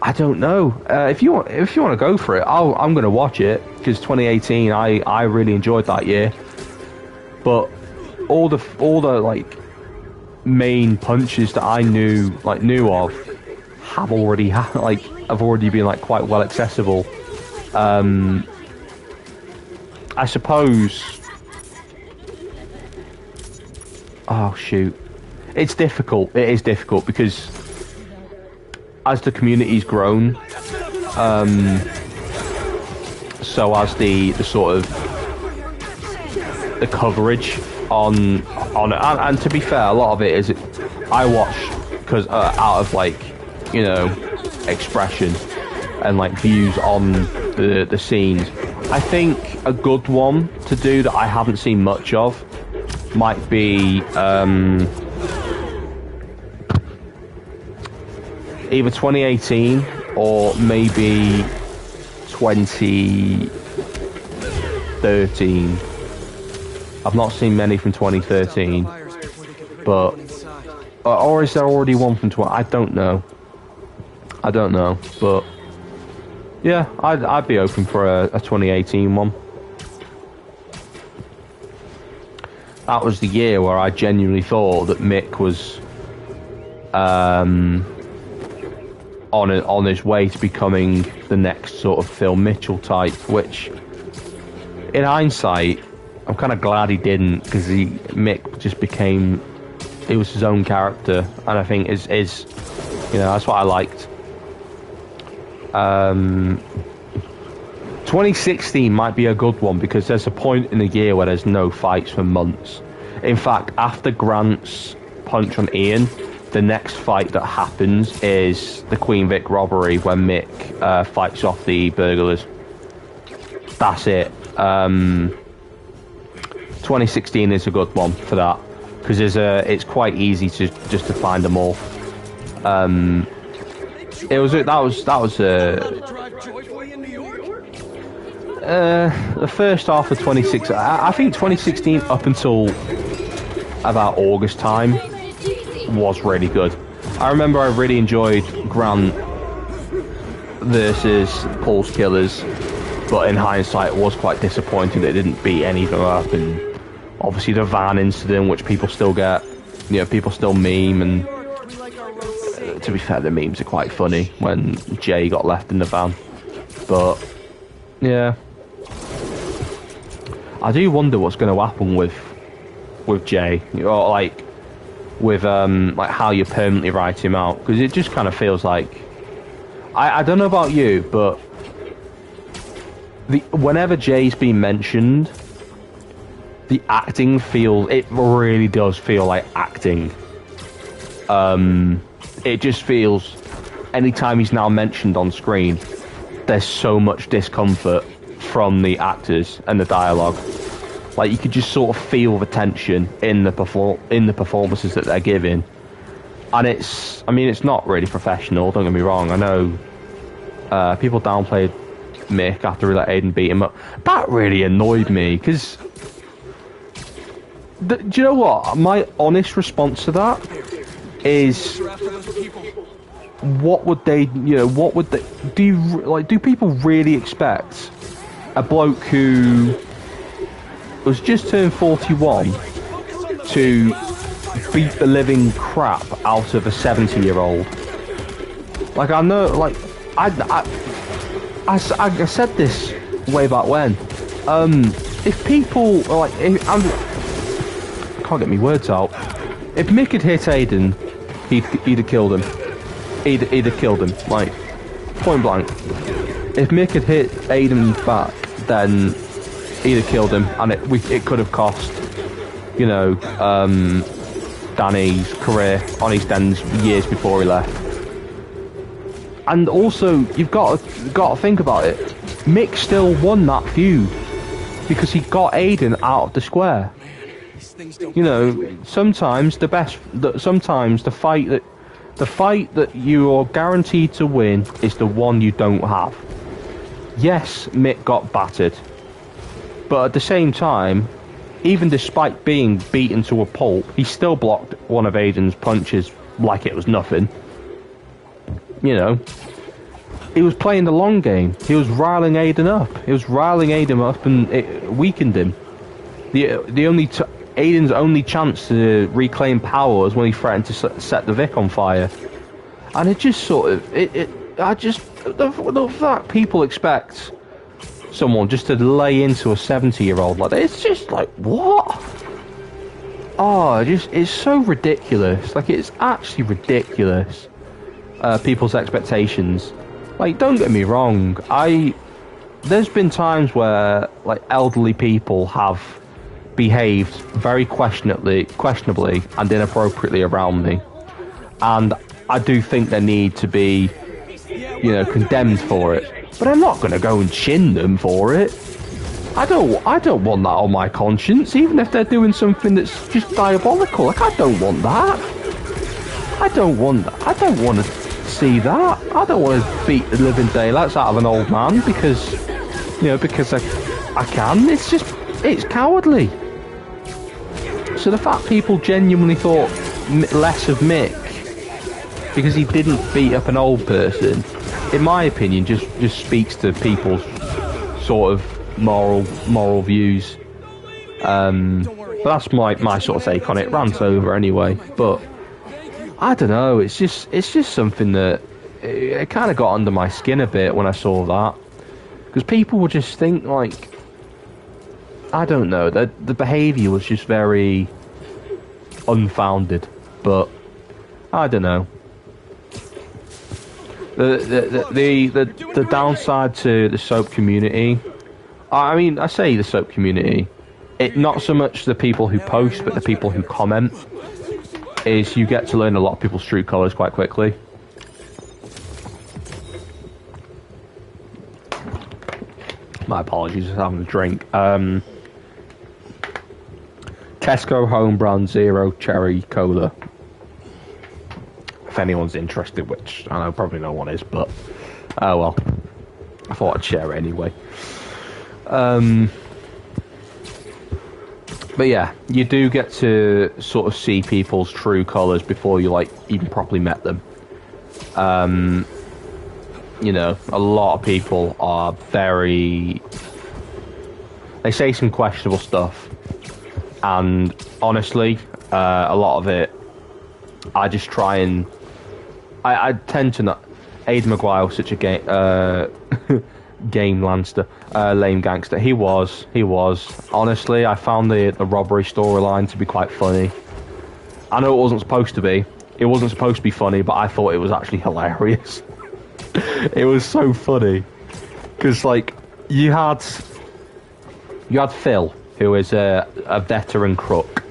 I don't know. If you want to go for it, I'm going to watch it, because 2018 I really enjoyed that year. But all the like main punches that I knew of have already been like quite well accessible. I suppose. Oh shoot, it's difficult. It is difficult because as the community's grown, so as the sort of the coverage on it, and to be fair, a lot of it is I watch because out of like, you know, expression and like views on the scenes. I think a good one to do that I haven't seen much of might be either 2018 or maybe 2013. I've not seen many from 2013, but or is there already one from 20? I don't know, but yeah, I'd be open for a 2018 one. That was the year where I genuinely thought that Mick was on his way to becoming the next sort of Phil Mitchell type, which in hindsight I'm kind of glad he didn't, because Mick just became, he was his own character, and I think is you know, that's what I liked. 2016 might be a good one, because there's a point in the year where there's no fights for months. In fact, after Grant's punch on Ian, the next fight that happens is the Queen Vic robbery, when Mick fights off the burglars. That's it. 2016 is a good one for that, because it's quite easy to find them all. That was the first half of 2016. I think 2016 up until about August time was really good. I remember I really enjoyed Grant versus Pulse Killers, but in hindsight it was quite disappointing that it didn't beat any of them up, and obviously the van incident, which people still get, you know, people still meme, and to be fair, the memes are quite funny when Jay got left in the van. But yeah, I do wonder what's going to happen with Jay, or like with like how you permanently write him out, because it just kind of feels like, I don't know about you, but whenever Jay's been mentioned, the acting it really does feel like acting. It just feels, anytime he's now mentioned on screen, there's so much discomfort from the actors and the dialogue. Like, you could just sort of feel the tension in the performances that they're giving. And it's not really professional, don't get me wrong. I know people downplayed Mick after he let Aiden beat him up. That really annoyed me, because do you know what? My honest response to that is, what would they do people really expect a bloke who was just turned 41 to beat the living crap out of a 70-year-old? Like, I know, like, I said this way back when. If people like, I can't get my words out. If Mick had hit Aiden, he'd have killed him. He'd have killed him, like, point blank. If Mick had hit Aiden back, then he'd have killed him, and it could have cost, you know, Danny's career on East End years before he left. And also, you've got to think about it. Mick still won that feud because he got Aiden out of the square. You know, sometimes the fight that you are guaranteed to win is the one you don't have. Yes, Mick got battered, but at the same time, even despite being beaten to a pulp, he still blocked one of Aiden's punches like it was nothing. You know, he was playing the long game. He was riling Aiden up. And it weakened him. Aiden's only chance to reclaim power was when he threatened to set the Vic on fire. And it just sort of, the fact people expect someone just to lay into a 70-year-old like that, it's just like, what? Oh, it's so ridiculous. Like, it's actually ridiculous. People's expectations. Like, don't get me wrong, there's been times where, like, elderly people have behaved very questionably and inappropriately around me, and I do think they need to be, you know, condemned for it. But I'm not going to go and chin them for it. I don't want that on my conscience, even if they're doing something that's just diabolical. Like, I don't want that. I don't want to see that. I don't want to beat the living daylights out of an old man because I can. It's cowardly. So the fact people genuinely thought less of Mick because he didn't beat up an old person, in my opinion, just speaks to people's sort of moral views. But that's my sort of take on it. Rant over anyway. But I don't know. It's just something that it kind of got under my skin a bit when I saw that, because people would just think, like, I don't know, the behaviour was just very unfounded. But I don't know. The downside to the soap community, I mean, I say the soap community, not so much the people who post, but the people who comment, is you get to learn a lot of people's true colours quite quickly. My apologies, I'm having a drink. Tesco Home Brand Zero Cherry Cola. If anyone's interested, which I know probably no one is, but oh well. I thought I'd share it anyway. But yeah, you do get to sort of see people's true colours before you, like, even properly met them. You know, a lot of people are they say some questionable stuff, and honestly, a lot of it, I just try and I tend to not. Aidan Maguire was such a lame gangster. He was. Honestly, I found the robbery storyline to be quite funny. I know it wasn't supposed to be. It wasn't supposed to be funny, but I thought it was actually hilarious. It was so funny. Because, like, you had Phil, who is a veteran crook.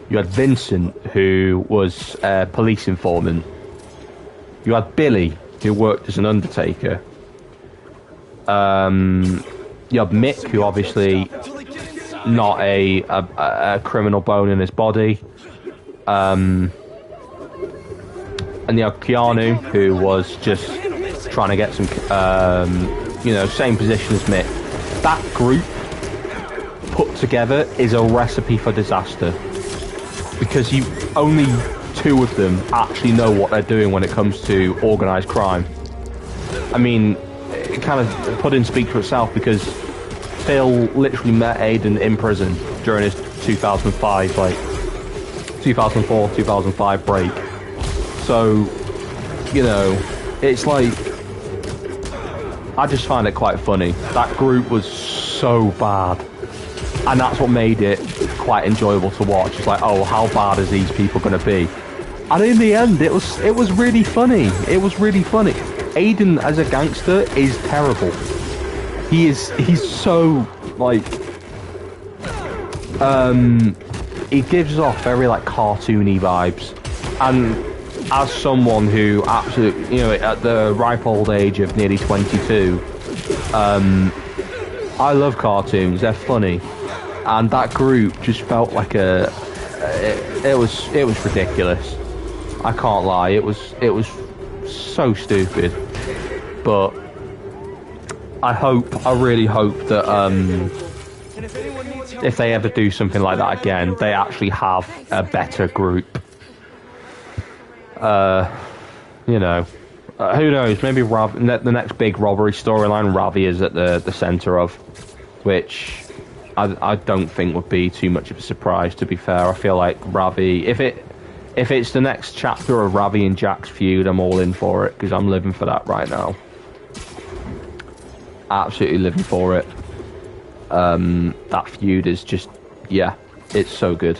You had Vincent, who was a police informant. You had Billy, who worked as an undertaker. You had Mick, who obviously not a criminal bone in his body. And you had Keanu, who was just trying to get some, same position as Mick. That group put together is a recipe for disaster, because only two of them actually know what they're doing when it comes to organised crime. I mean, it kind of put in speak for itself, because Phil literally met Aiden in prison during his 2004-2005 break. So, you know, it's like, I just find it quite funny. That group was so bad, and that's what made it quite enjoyable to watch. It's like, oh, how bad is these people going to be? And in the end, it was really funny. It was really funny. Aiden as a gangster is terrible. He's so, like, he gives off very, like, cartoony vibes. And as someone who absolutely, you know, at the ripe old age of nearly 22, I love cartoons, they're funny. And that group just felt like it was ridiculous. I can't lie, it was so stupid. But I really hope that if they ever do something like that again, they actually have a better group. You know, who knows? Maybe the next big robbery storyline, Ravi is at the center of, which I don't think would be too much of a surprise. To be fair, I feel like Ravi, if it's the next chapter of Ravi and Jack's feud, I'm all in for it because I'm living for that right now. Absolutely living for it. That feud is just, yeah, it's so good.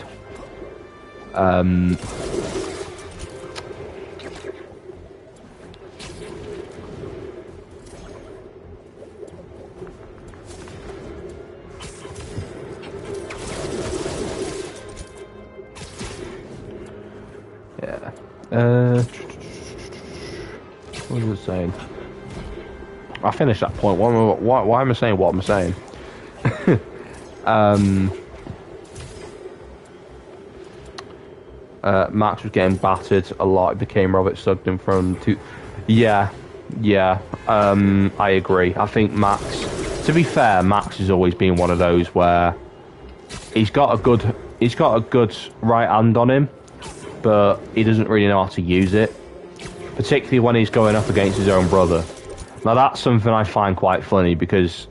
Yeah. What was I saying? I finished that point. Why am I saying what I'm saying? Max was getting battered a lot. It became Robert Sugden from two. Yeah. I agree. I think Max. To be fair, Max has always been one of those where he's got a good right hand on him, but he doesn't really know how to use it, particularly when he's going up against his own brother. Now that's something I find quite funny because,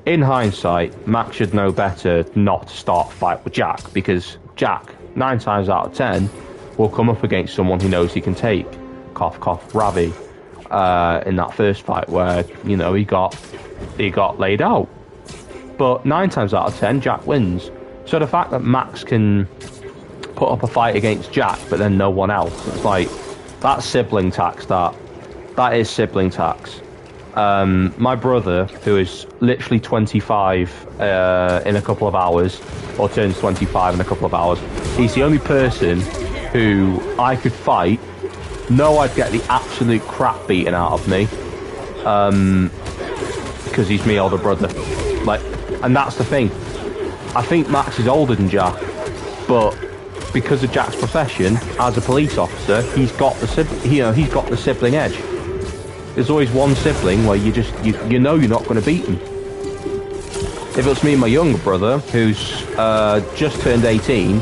in hindsight, Max should know better not to start a fight with Jack, because Jack, 9 times out of 10, will come up against someone he knows he can take. Cough, cough, Ravi. In that first fight where, you know, he got laid out. But 9 times out of 10, Jack wins. So the fact that Max can put up a fight against Jack, but then no one else, it's like, that's sibling tax, that is sibling tax. My brother, who is literally 25 in a couple of hours, or turns 25 in a couple of hours, he's the only person who I could fight, know I'd get the absolute crap beaten out of me, because he's my older brother. Like, and that's the thing. I think Max is older than Jack, but because of Jack's profession as a police officer, he's got the sibling edge. There's always one sibling where you know you're not going to beat him. If it was me and my younger brother, who's just turned 18,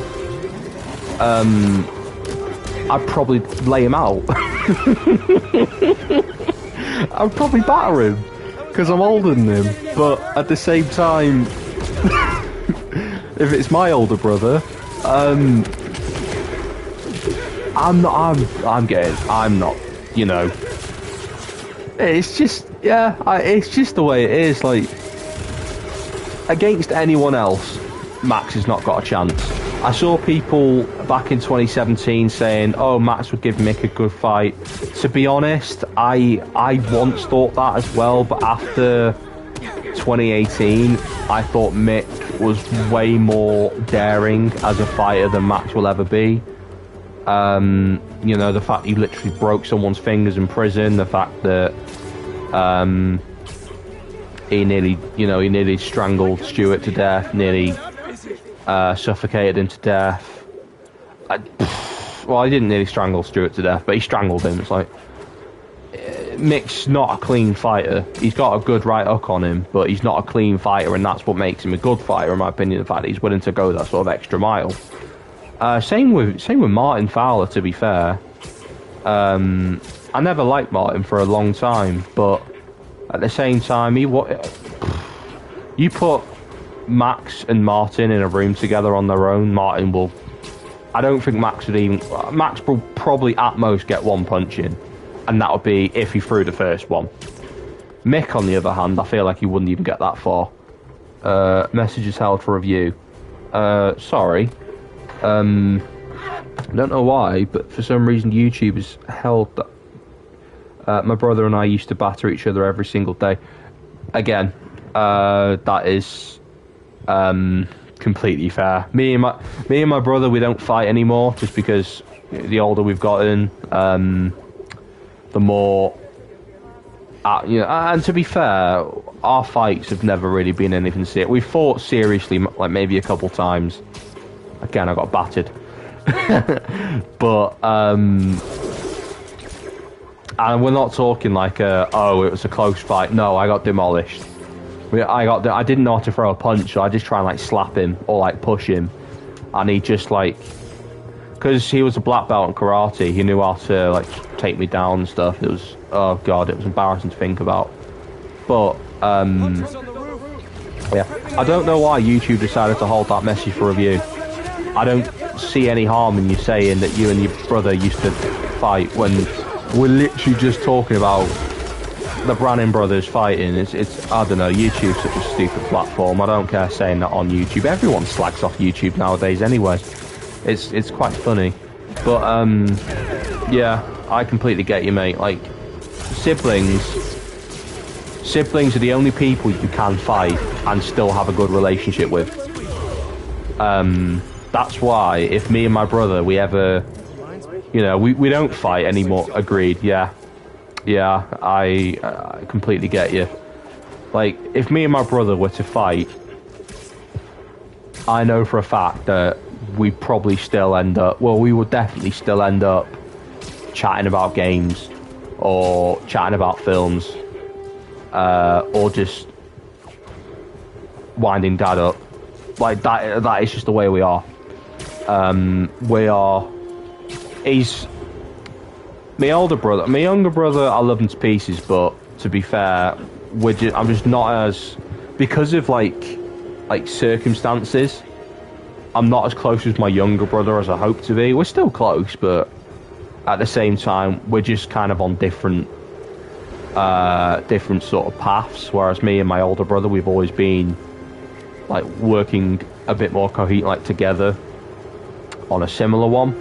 I'd probably lay him out. I'd probably batter him because I'm older than him. But at the same time, if it's my older brother, I'm not, you know. It's just, yeah, it's just the way it is. Like, against anyone else, Max has not got a chance. I saw people back in 2017 saying, oh, Max would give Mick a good fight. To be honest, I once thought that as well, but after 2018, I thought Mick was way more daring as a fighter than Max will ever be. You know, the fact he literally broke someone's fingers in prison, the fact that he nearly strangled Stuart to death, nearly suffocated him to death. Well, he didn't nearly strangle Stuart to death, but he strangled him. It's like, Mick's not a clean fighter. He's got a good right hook on him, but he's not a clean fighter, and that's what makes him a good fighter, in my opinion, the fact that he's willing to go that sort of extra mile. Same with Martin Fowler, to be fair. I never liked Martin for a long time, but at the same time, you put Max and Martin in a room together on their own, Martin will... I don't think Max will probably at most get one punch in, and that would be if he threw the first one. Mick, on the other hand, I feel like he wouldn't even get that far. Message is held for review. Sorry. I don't know why, but for some reason YouTube has held that. My brother and I used to batter each other every single day. Again, that is completely fair. Me and my brother, we don't fight anymore, just because the older we've gotten, the more You know, and to be fair, our fights have never really been anything serious. We fought seriously, like maybe a couple times. Again, I got battered. But and we're not talking like oh, it was a close fight. No, I got demolished. I didn't know how to throw a punch, so I just try and like slap him or like push him, and he just like, because he was a black belt in karate, he knew how to like take me down and stuff. It was, oh god, it was embarrassing to think about. But yeah, I don't know why YouTube decided to hold that message for review. I don't see any harm in you saying that you and your brother used to fight when we're literally just talking about the Brannin brothers fighting. It's I don't know, YouTube's such a stupid platform. I don't care saying that on YouTube. Everyone slags off YouTube nowadays anyway. It's quite funny. But yeah, I completely get you, mate. Like, siblings are the only people you can fight and still have a good relationship with. That's why if me and my brother, we ever, you know, we don't fight anymore. Agreed. Yeah, I completely get you. Like, if me and my brother were to fight, I know for a fact that we probably still end up, well, we would definitely still end up chatting about games or chatting about films, or just winding dad up. Like, that is just the way we are. He's my older brother. My younger brother, I love him to pieces, but to be fair, I'm just not as, because of like circumstances, I'm not as close as my younger brother as I hope to be. We're still close, but at the same time, we're just kind of on different sort of paths. Whereas me and my older brother, we've always been like working a bit more like together on a similar one.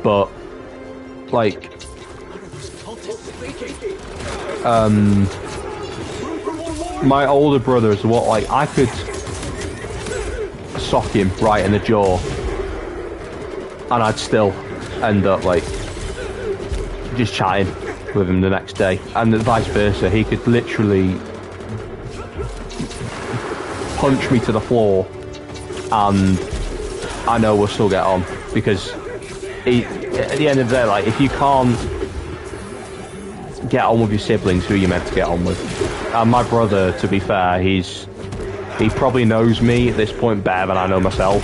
But like, my older brother is what, like, I could sock him right in the jaw and I'd still end up like just chatting with him the next day, and vice versa. He could literally punch me to the floor and I know we'll still get on, because at the end of the day, like, if you can't get on with your siblings, who are you meant to get on with? And my brother, to be fair, he probably knows me at this point better than I know myself.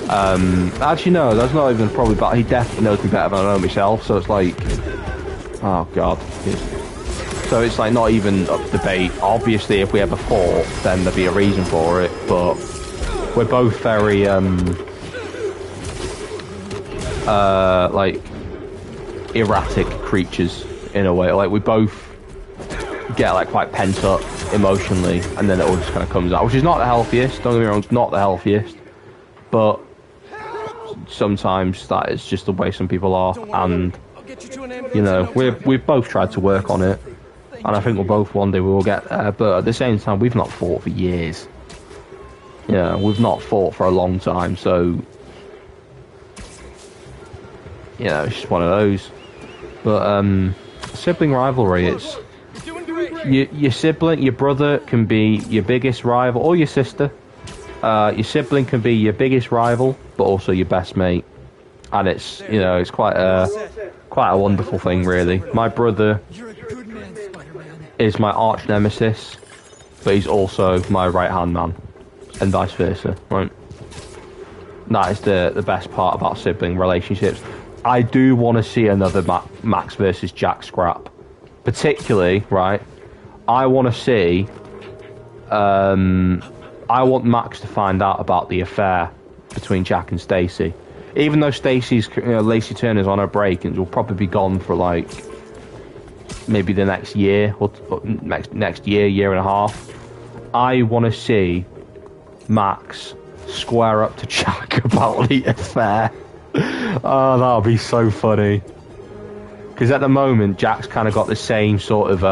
Actually, no, that's not even probably bad. He definitely knows me better than I know myself, so it's like, oh god. So it's like not even up to debate. Obviously, if we ever fought, then there'd be a reason for it, but we're both very, like, erratic creatures in a way. Like, we both get like quite pent up emotionally, and then it all just kind of comes out, which is not the healthiest. Don't get me wrong, it's not the healthiest, but sometimes that is just the way some people are, and you know, we've both tried to work on it, and I think we'll both one day we will get there. But at the same time, we've not fought for years. Yeah, we've not fought for a long time, so you know, it's just one of those. But sibling rivalry, it's your sibling, your brother can be your biggest rival, or your sister. Your sibling can be your biggest rival, but also your best mate, and it's, you know, it's quite a wonderful thing, really. My brother is my arch nemesis, but he's also my right hand man, and vice versa. Right? That is the best part about sibling relationships. I do want to see another Max versus Jack scrap, particularly, right? I want to see. I want Max to find out about the affair between Jack and Stacy. Even though Stacy's, Lacey Turner's on her break and will probably be gone for like maybe the next year or next year and a half. I want to see Max square up to Jack about the affair. Oh, that'll be so funny. Because at the moment, Jack's kind of got the same sort of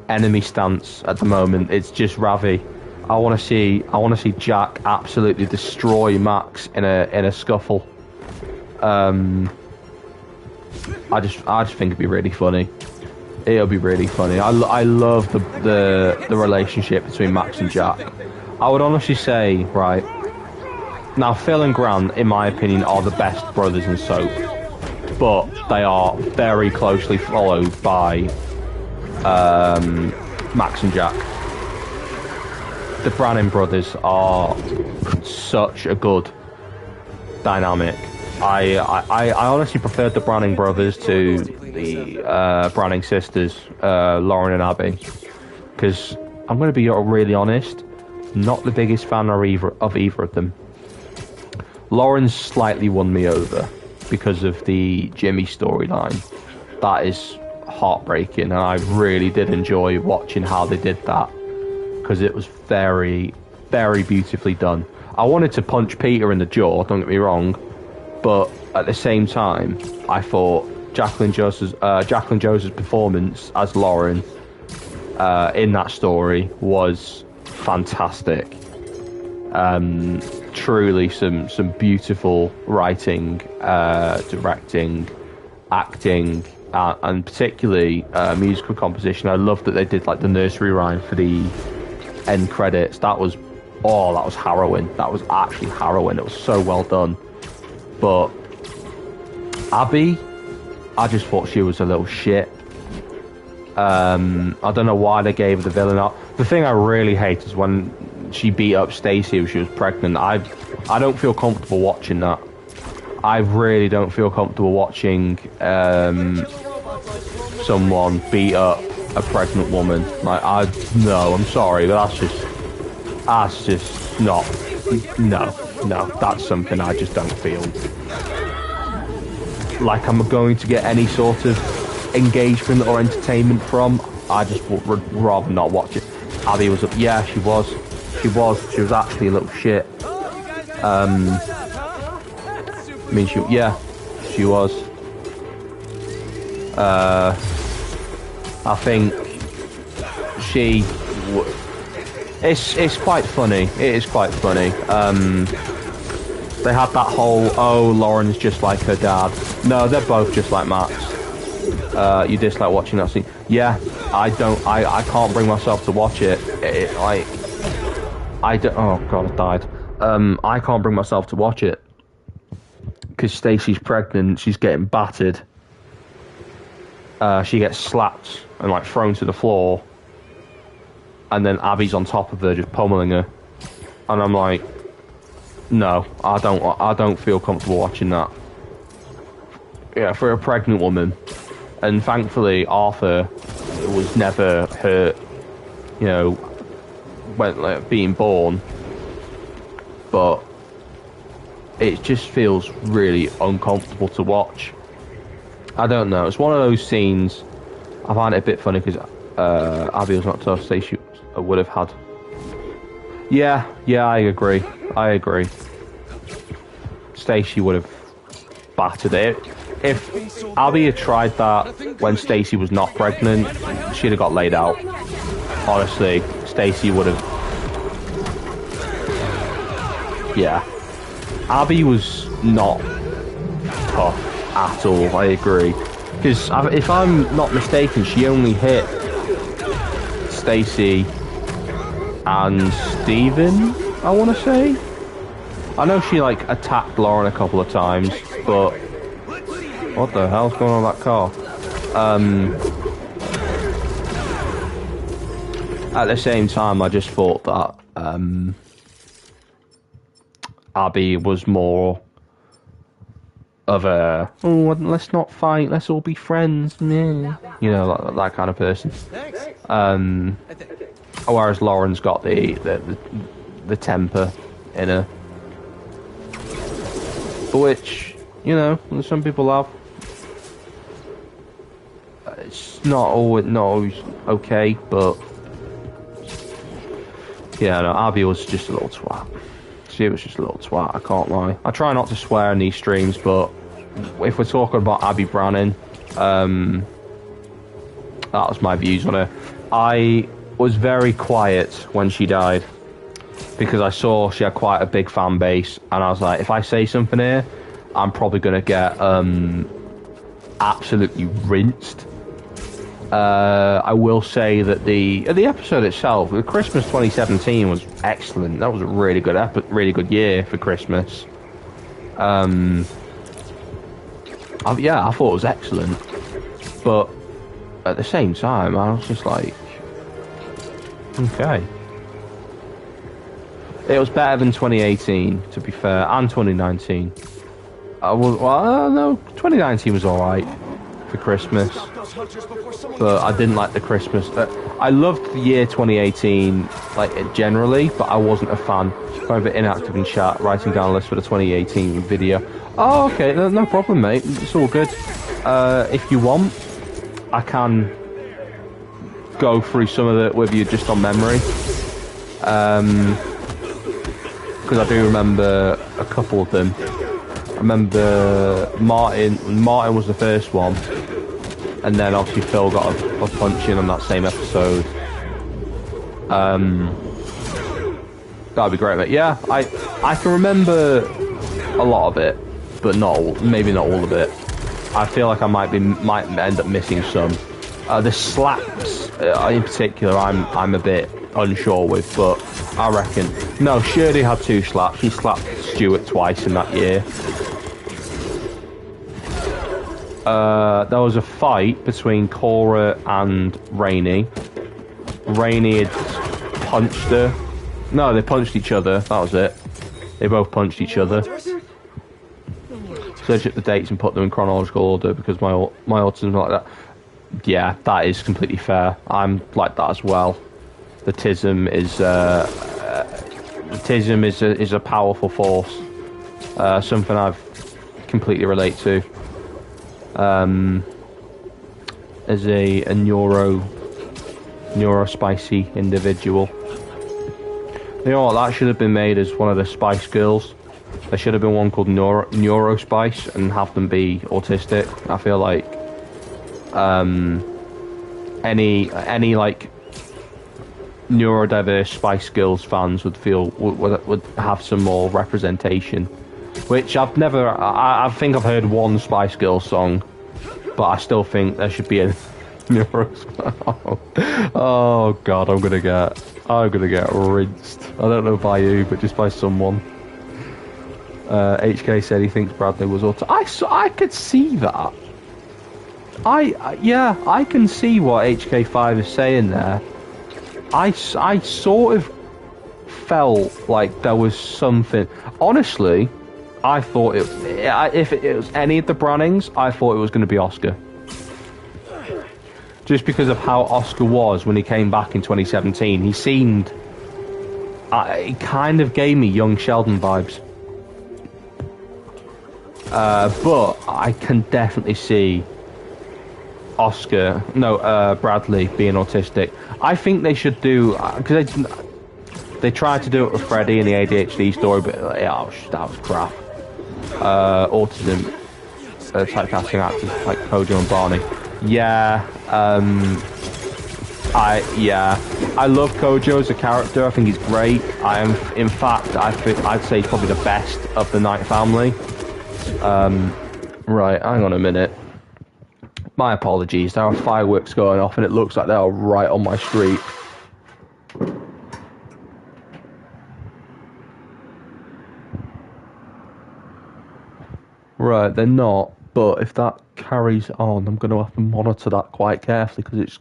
enemy stance at the moment. It's just Ravi. I want to see Jack absolutely destroy Max in a scuffle. I just think it'd be really funny. It'll be really funny. I love the relationship between Max and Jack. I would honestly say, right, now Phil and Grant, in my opinion, are the best brothers in soap, but they are very closely followed by Max and Jack. The Branning brothers are such a good dynamic. I honestly preferred the Branning brothers to the Branning sisters, Lauren and Abby, because I'm going to be really honest, not the biggest fan of either of them. Lauren slightly won me over because of the Jimmy storyline. That is heartbreaking, and I really did enjoy watching how they did that, because it was very, very beautifully done. I wanted to punch Peter in the jaw, don't get me wrong, but at the same time, I thought Jacqueline Joseph's performance as Lauren in that story was fantastic. Truly some beautiful writing, directing, acting, and particularly musical composition. I love that they did like the nursery rhyme for the end credits. That was harrowing. That was actually harrowing. It was so well done. But Abby, I just thought she was a little shit. I don't know why they gave her the villain up. The thing I really hate is when she beat up Stacey when she was pregnant. I don't feel comfortable watching that. I really don't feel comfortable watching someone beat up a pregnant woman. Like, no, I'm sorry, but that's just not. No, that's something I just don't feel like I'm going to get any sort of engagement or entertainment from. I just would rather not watch it. Abby was up. Yeah, she was actually a little shit. I mean, she was. I think it's quite funny. It is quite funny. They had that whole, oh, Lauren's just like her dad. No, they're both just like Max. You dislike watching that scene. Yeah, I can't bring myself to watch it. Oh god, I died. I can't bring myself to watch it because Stacey's pregnant. She's getting battered. She gets slapped and like thrown to the floor, and then Abby's on top of her, just pummeling her. And I'm like, no, I don't feel comfortable watching that. Yeah, for a pregnant woman. And thankfully, Arthur was never hurt, you know, when like, being born. But it just feels really uncomfortable to watch. I don't know. It's one of those scenes. I find it a bit funny because Abby was not tough. Stacey would have had. Yeah, I agree. Stacey would have battered it. If Abby had tried that when Stacey was not pregnant, she'd have got laid out. Honestly, Stacey would have. Yeah. Abby was not tough at all, I agree. Because if I'm not mistaken, she only hit Stacey and Steven, I want to say. I know she like attacked Lauren a couple of times, but what the hell's going on with that car? At the same time, I just thought that Abby was more of a, oh, let's not fight, let's all be friends, you know, that kind of person. Whereas Lauren's got the temper in her, which, you know, some people have. It's not always okay, but yeah, no, Abby was just a little twat. She was just a little twat, I can't lie. I try not to swear in these streams, but if we're talking about Abby Branning, that was my views on her. I was very quiet when she died because I saw she had quite a big fan base, and I was like, if I say something here, I'm probably going to get absolutely rinsed. I will say that the episode itself, the Christmas 2017 was excellent. That was a really really good year for Christmas. I thought it was excellent, but at the same time, I was just like, okay. It was better than 2018, to be fair, and 2019. No, 2019 was alright for Christmas, but I didn't like the Christmas. I loved the year 2018, like generally, but I wasn't a fan. Kind of inactive in chat, writing down a list for the 2018 video. Oh, okay, no problem, mate. It's all good. If you want, I can go through some of it with you just on memory. Because I do remember a couple of them. I remember Martin was the first one, and then obviously Phil got a punch in on that same episode. That'd be great, mate. Yeah, I can remember a lot of it, but maybe not all of it. I feel like I might end up missing some. The slaps in particular, I'm a bit unsure with, but I reckon no. Shirley had 2 slaps. She slapped Stuart twice in that year. There was a fight between Cora and Rainey. Rainey had punched her. No, they punched each other. That was it. They both punched each other. Search up the dates and put them in chronological order because my autism is like that. Yeah, that is completely fair. I'm like that as well. The tism is a powerful force. Something I've completely relate to. As a neurospicy individual. You know what? That should have been made as one of the Spice Girls. There should have been one called Neurospice and have them be autistic. I feel like any like neurodiverse Spice Girls fans would have some more representation. Which I think I've heard one Spice Girls song, but I still think there should be a Oh god, I'm gonna get rinsed. I don't know by who, but just by someone. HK said he thinks Bradley was autistic. I could see that. I can see what HK5 is saying there. I sort of felt like there was something. Honestly, I thought if it was any of the Brannings, I thought it was going to be Oscar. Just because of how Oscar was when he came back in 2017. He seemed... it kind of gave me young Sheldon vibes. But I can definitely see Bradley being autistic. I think they should do... Because they tried to do it with Freddie in the ADHD story, but that was crap. Autism typecasting actors like Kojo and Barney. Yeah, I love Kojo as a character. I think he's great. In fact, I'd say he's probably the best of the Knight family. Right, hang on a minute. My apologies. There are fireworks going off, and it looks like they are right on my street. Right, they're not. But if that carries on, I'm going to have to monitor that quite carefully because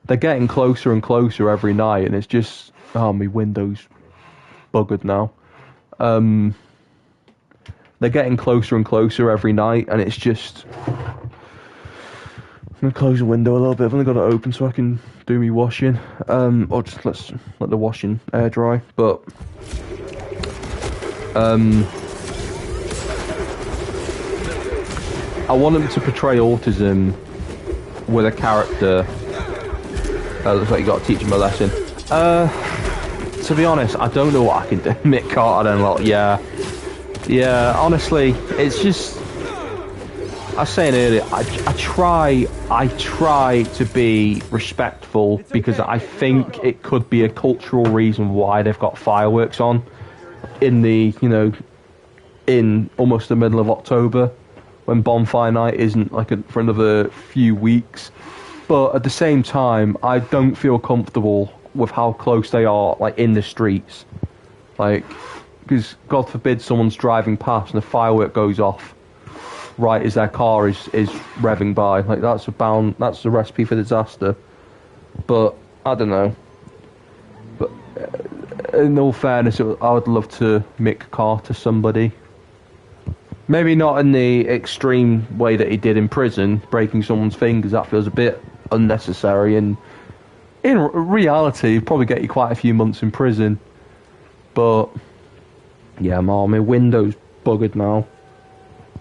they're getting closer and closer every night, and it's just my window's buggered now. They're getting closer and closer every night, and it's just. I'm going to close the window a little bit. I've only got it open so I can do me washing, or just let the washing air dry. But I want them to portray autism with a character that looks like you got to teach him a lesson. To be honest, I don't know what I can do. Mick Carter then, like, yeah. Honestly, it's just. I was saying earlier, I try to be respectful because I think it could be a cultural reason why they've got fireworks on in almost the middle of October. When Bonfire Night isn't for another few weeks. But at the same time, I don't feel comfortable with how close they are, like, in the streets. Like, because God forbid someone's driving past and a firework goes off right as their car is revving by. Like, that's a recipe for disaster. But, I don't know. But, in all fairness, I would love to make a car to somebody. Maybe not in the extreme way that he did in prison, breaking someone's fingers. That feels a bit unnecessary, and in reality, it'd probably get you quite a few months in prison. But yeah, my window's buggered now.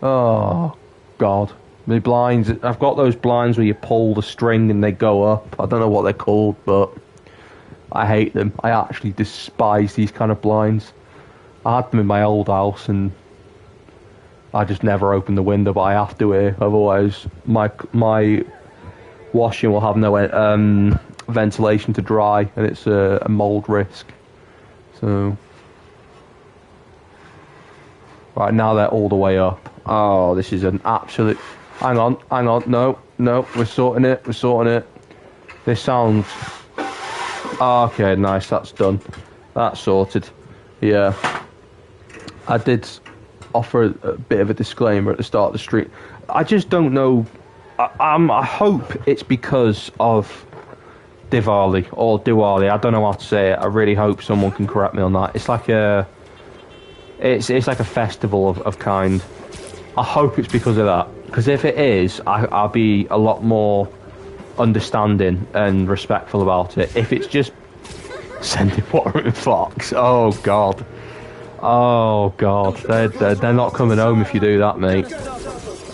Oh God, my blinds. I've got those blinds where you pull the string and they go up. I don't know what they're called, but I hate them. I actually despise these kind of blinds. I had them in my old house and I just never open the window, but I have to here. Otherwise, my washing will have no ventilation to dry, and it's a mold risk. So, right now they're all the way up. Oh, this is an absolute. Hang on. No, we're sorting it. This sounds. Okay, nice. That's done. That's sorted. Yeah, I did offer a bit of a disclaimer at the start of the stream. I just don't know. I hope it's because of Diwali or Diwali. I don't know how to say it. I really hope someone can correct me on that. It's like it's like a festival of kind. I hope it's because of that. Because if it is, I'll be a lot more understanding and respectful about it. If it's just sending Warren and Fox, oh God, they're not coming home if you do that, mate.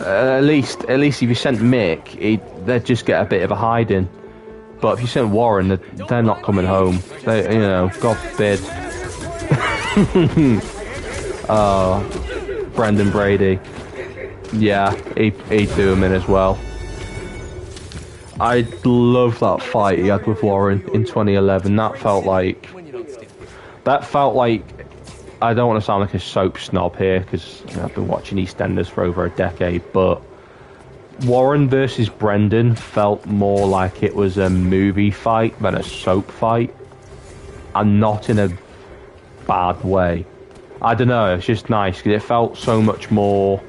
At least if you sent Mick, they'd just get a bit of a hiding. But if you sent Warren, they're not coming home. They, God forbid. Brendan Brady. Yeah, he'd do him in as well. I love that fight he had with Warren in 2011. That felt like. I don't want to sound like a soap snob here because I've been watching EastEnders for over a decade, but Warren versus Brendan felt more like it was a movie fight than a soap fight, and not in a bad way. I don't know, it's just nice because it felt so much more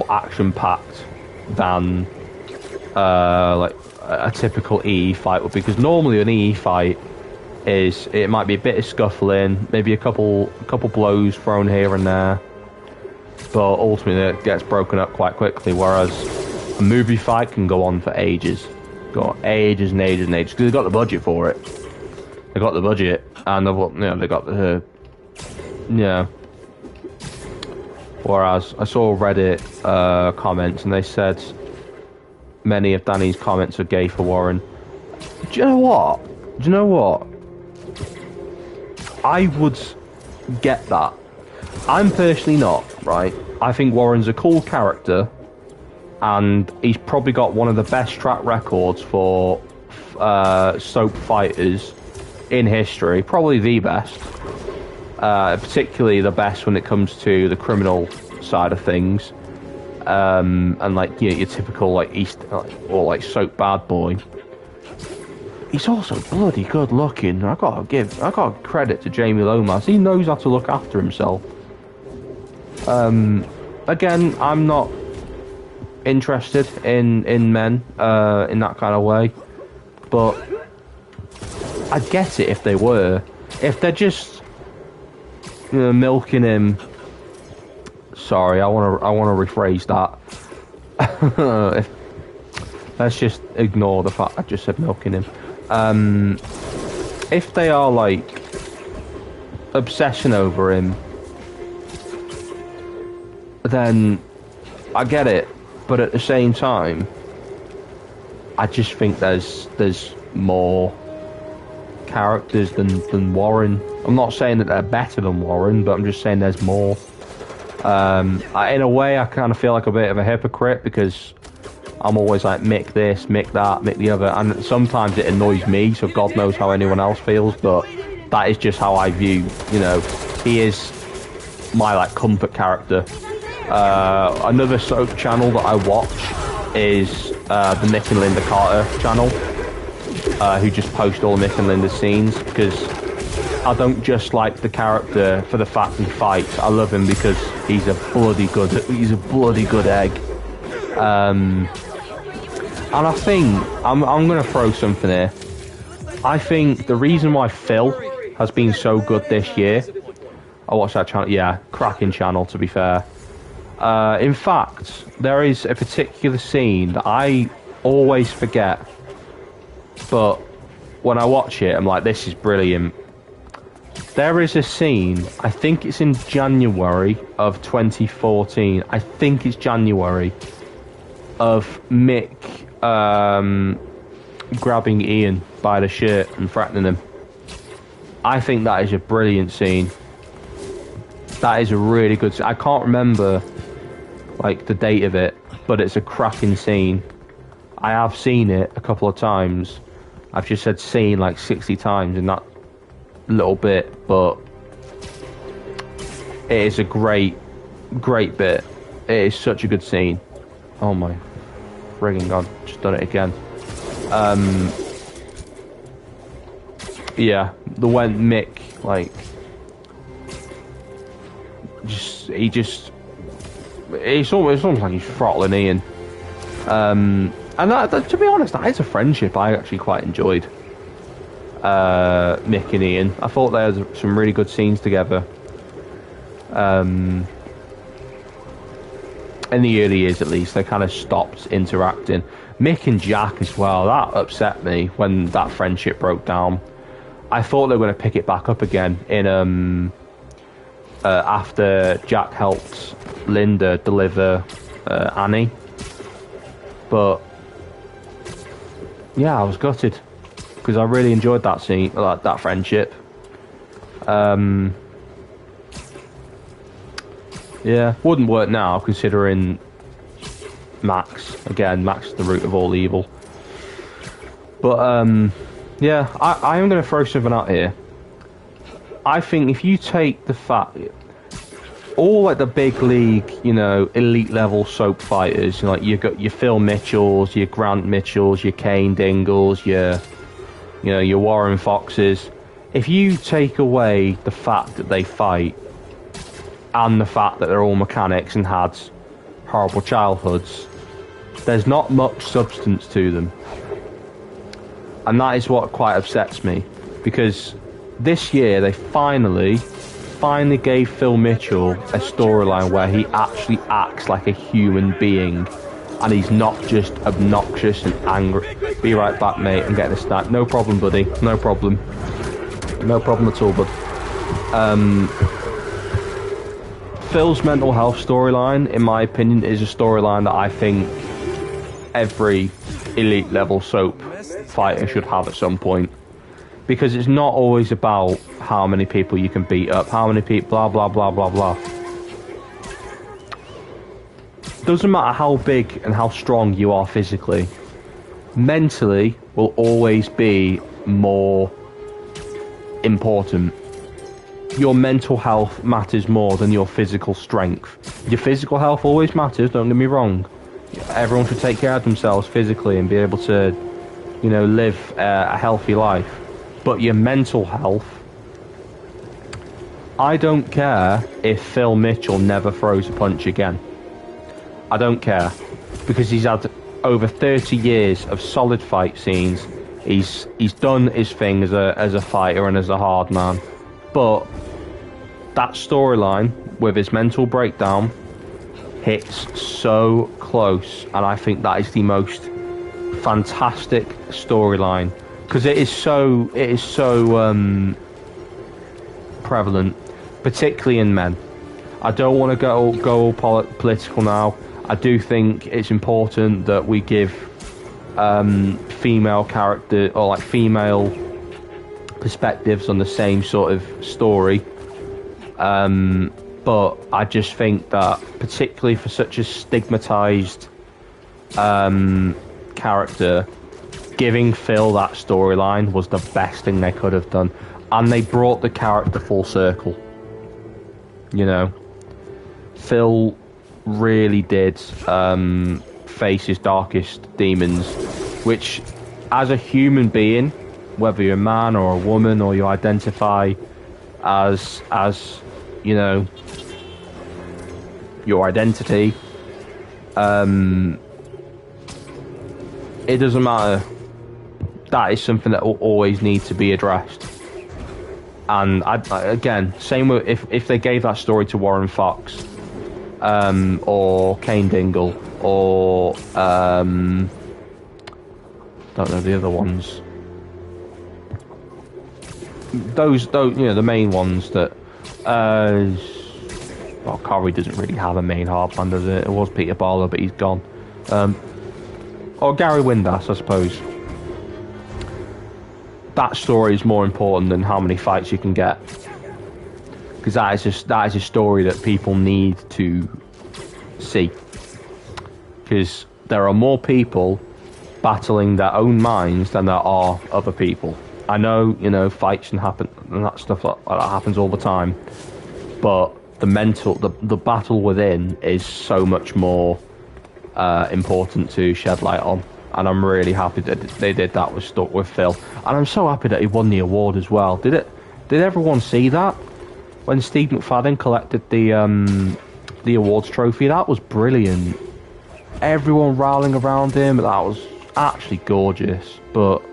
action-packed than like a typical EE fight would be, because normally an EE fight it might be a bit of scuffling, maybe a couple blows thrown here and there, but ultimately it gets broken up quite quickly, whereas a movie fight can go on for ages and ages, because they've got the budget for it. They got the budget, and they got the Whereas I saw Reddit comments, and they said many of Danny's comments are gay for Warren. Do you know what? I would get that. I'm personally not, right? I think Warren's a cool character, and he's probably got one of the best track records for soap fighters in history. Probably the best. Particularly the best when it comes to the criminal side of things. And like your typical like soap bad boy. He's also bloody good looking. I got credit to Jamie Lomas. He knows how to look after himself. Again, I'm not interested in men in that kind of way, but I'd get it if they were. If they're just milking him. Sorry, I want to rephrase that. Let's just ignore the fact I just said milking him. If they are like obsessing over him, then I get it. But at the same time, I just think there's more characters than Warren. I'm not saying that they're better than Warren, but I'm just saying there's more. In a way, I kind of feel like a bit of a hypocrite because I'm always like, Mick this, Mick that, Mick the other, and sometimes it annoys me, so God knows how anyone else feels, but that is just how I view, he is my like comfort character. Another soap channel that I watch is the Mick and Linda Carter channel, who just post all Mick and Linda's scenes, because I don't just like the character for the fact he fights. I love him because he's a bloody good egg. And I think I'm gonna throw something here. I think the reason why Phil has been so good this year, I watched that channel, yeah, cracking channel to be fair. In fact, there is a particular scene that I always forget, but when I watch it, I'm like, this is brilliant. There is a scene, I think it's in January of 2014, I think it's January, of Mick grabbing Ian by the shirt and threatening him. I think that is a brilliant scene. That is a really good scene. I can't remember like the date of it, but it's a cracking scene. I have seen it a couple of times. I've just said seen like 60 times in that little bit, but it is a great bit. It is such a good scene. Oh my friggin' god, just done it again. Yeah, the when Mick like it's almost like he's throttling Ian. And that, to be honest, that is a friendship I actually quite enjoyed. Mick and Ian, I thought they had some really good scenes together. In the early years, at least, they kind of stopped interacting. Mick and Jack as well, that upset me when that friendship broke down. I thought they were going to pick it back up again in after Jack helped Linda deliver Annie, but yeah, I was gutted because I really enjoyed that scene, like that friendship. Yeah, wouldn't work now considering Max. Again, Max is the root of all evil. But yeah, I am going to throw something out here. I think if you take the fact, all like the big league, you know, elite level soap fighters, like you got your Phil Mitchells, your Grant Mitchells, your Kane Dingles, your Warren Foxes. If you take away the fact that they fight and the fact that they're all mechanics and had horrible childhoods, there's not much substance to them. And that is what quite upsets me, because this year they finally gave Phil Mitchell a storyline where he actually acts like a human being and he's not just obnoxious and angry. Be right back, mate, and get this snack. No problem, buddy. No problem. No problem at all, bud. Phil's mental health storyline, in my opinion, is a storyline that I think every elite level soap fighter should have at some point, because it's not always about how many people you can beat up, how many people, blah blah blah blah blah. Doesn't matter how big and how strong you are physically, mentally will always be more important. Your mental health matters more than your physical strength. Your physical health always matters, don't get me wrong. Everyone should take care of themselves physically and be able to, you know, live a healthy life. But your mental health, I don't care if Phil Mitchell never throws a punch again. I don't care, because he's had over 30 years of solid fight scenes. He's done his thing as a fighter and as a hard man. But that storyline with his mental breakdown hits so close, and I think that is the most fantastic storyline, because it is so prevalent, particularly in men. I don't want to go all political now. I do think it's important that we give female character, or like female perspectives on the same sort of story. But I just think that, particularly for such a stigmatized character, giving Phil that storyline was the best thing they could have done, and they brought the character full circle. You know, Phil really did face his darkest demons, which, as a human being, whether you're a man or a woman or you identify as you know, your identity, it doesn't matter. That is something that will always need to be addressed. And again, same with if they gave that story to Warren Fox, or Kane Dingle, or don't know the other ones. Those you know, the main ones that well, Corey doesn't really have a main hardman, does it? It was Peter Barlow, but he's gone. Or Gary Windass, I suppose. That story is more important than how many fights you can get, because that is a story that people need to see. Because there are more people battling their own minds than there are other people. I know, you know, fights and that stuff like that happens all the time, but the battle within is so much more important to shed light on. And I'm really happy that they did that with Phil, and I'm so happy that he won the award as well. Did everyone see that when Steve McFadden collected the awards trophy? That was brilliant. Everyone rallying around him. That was actually gorgeous. But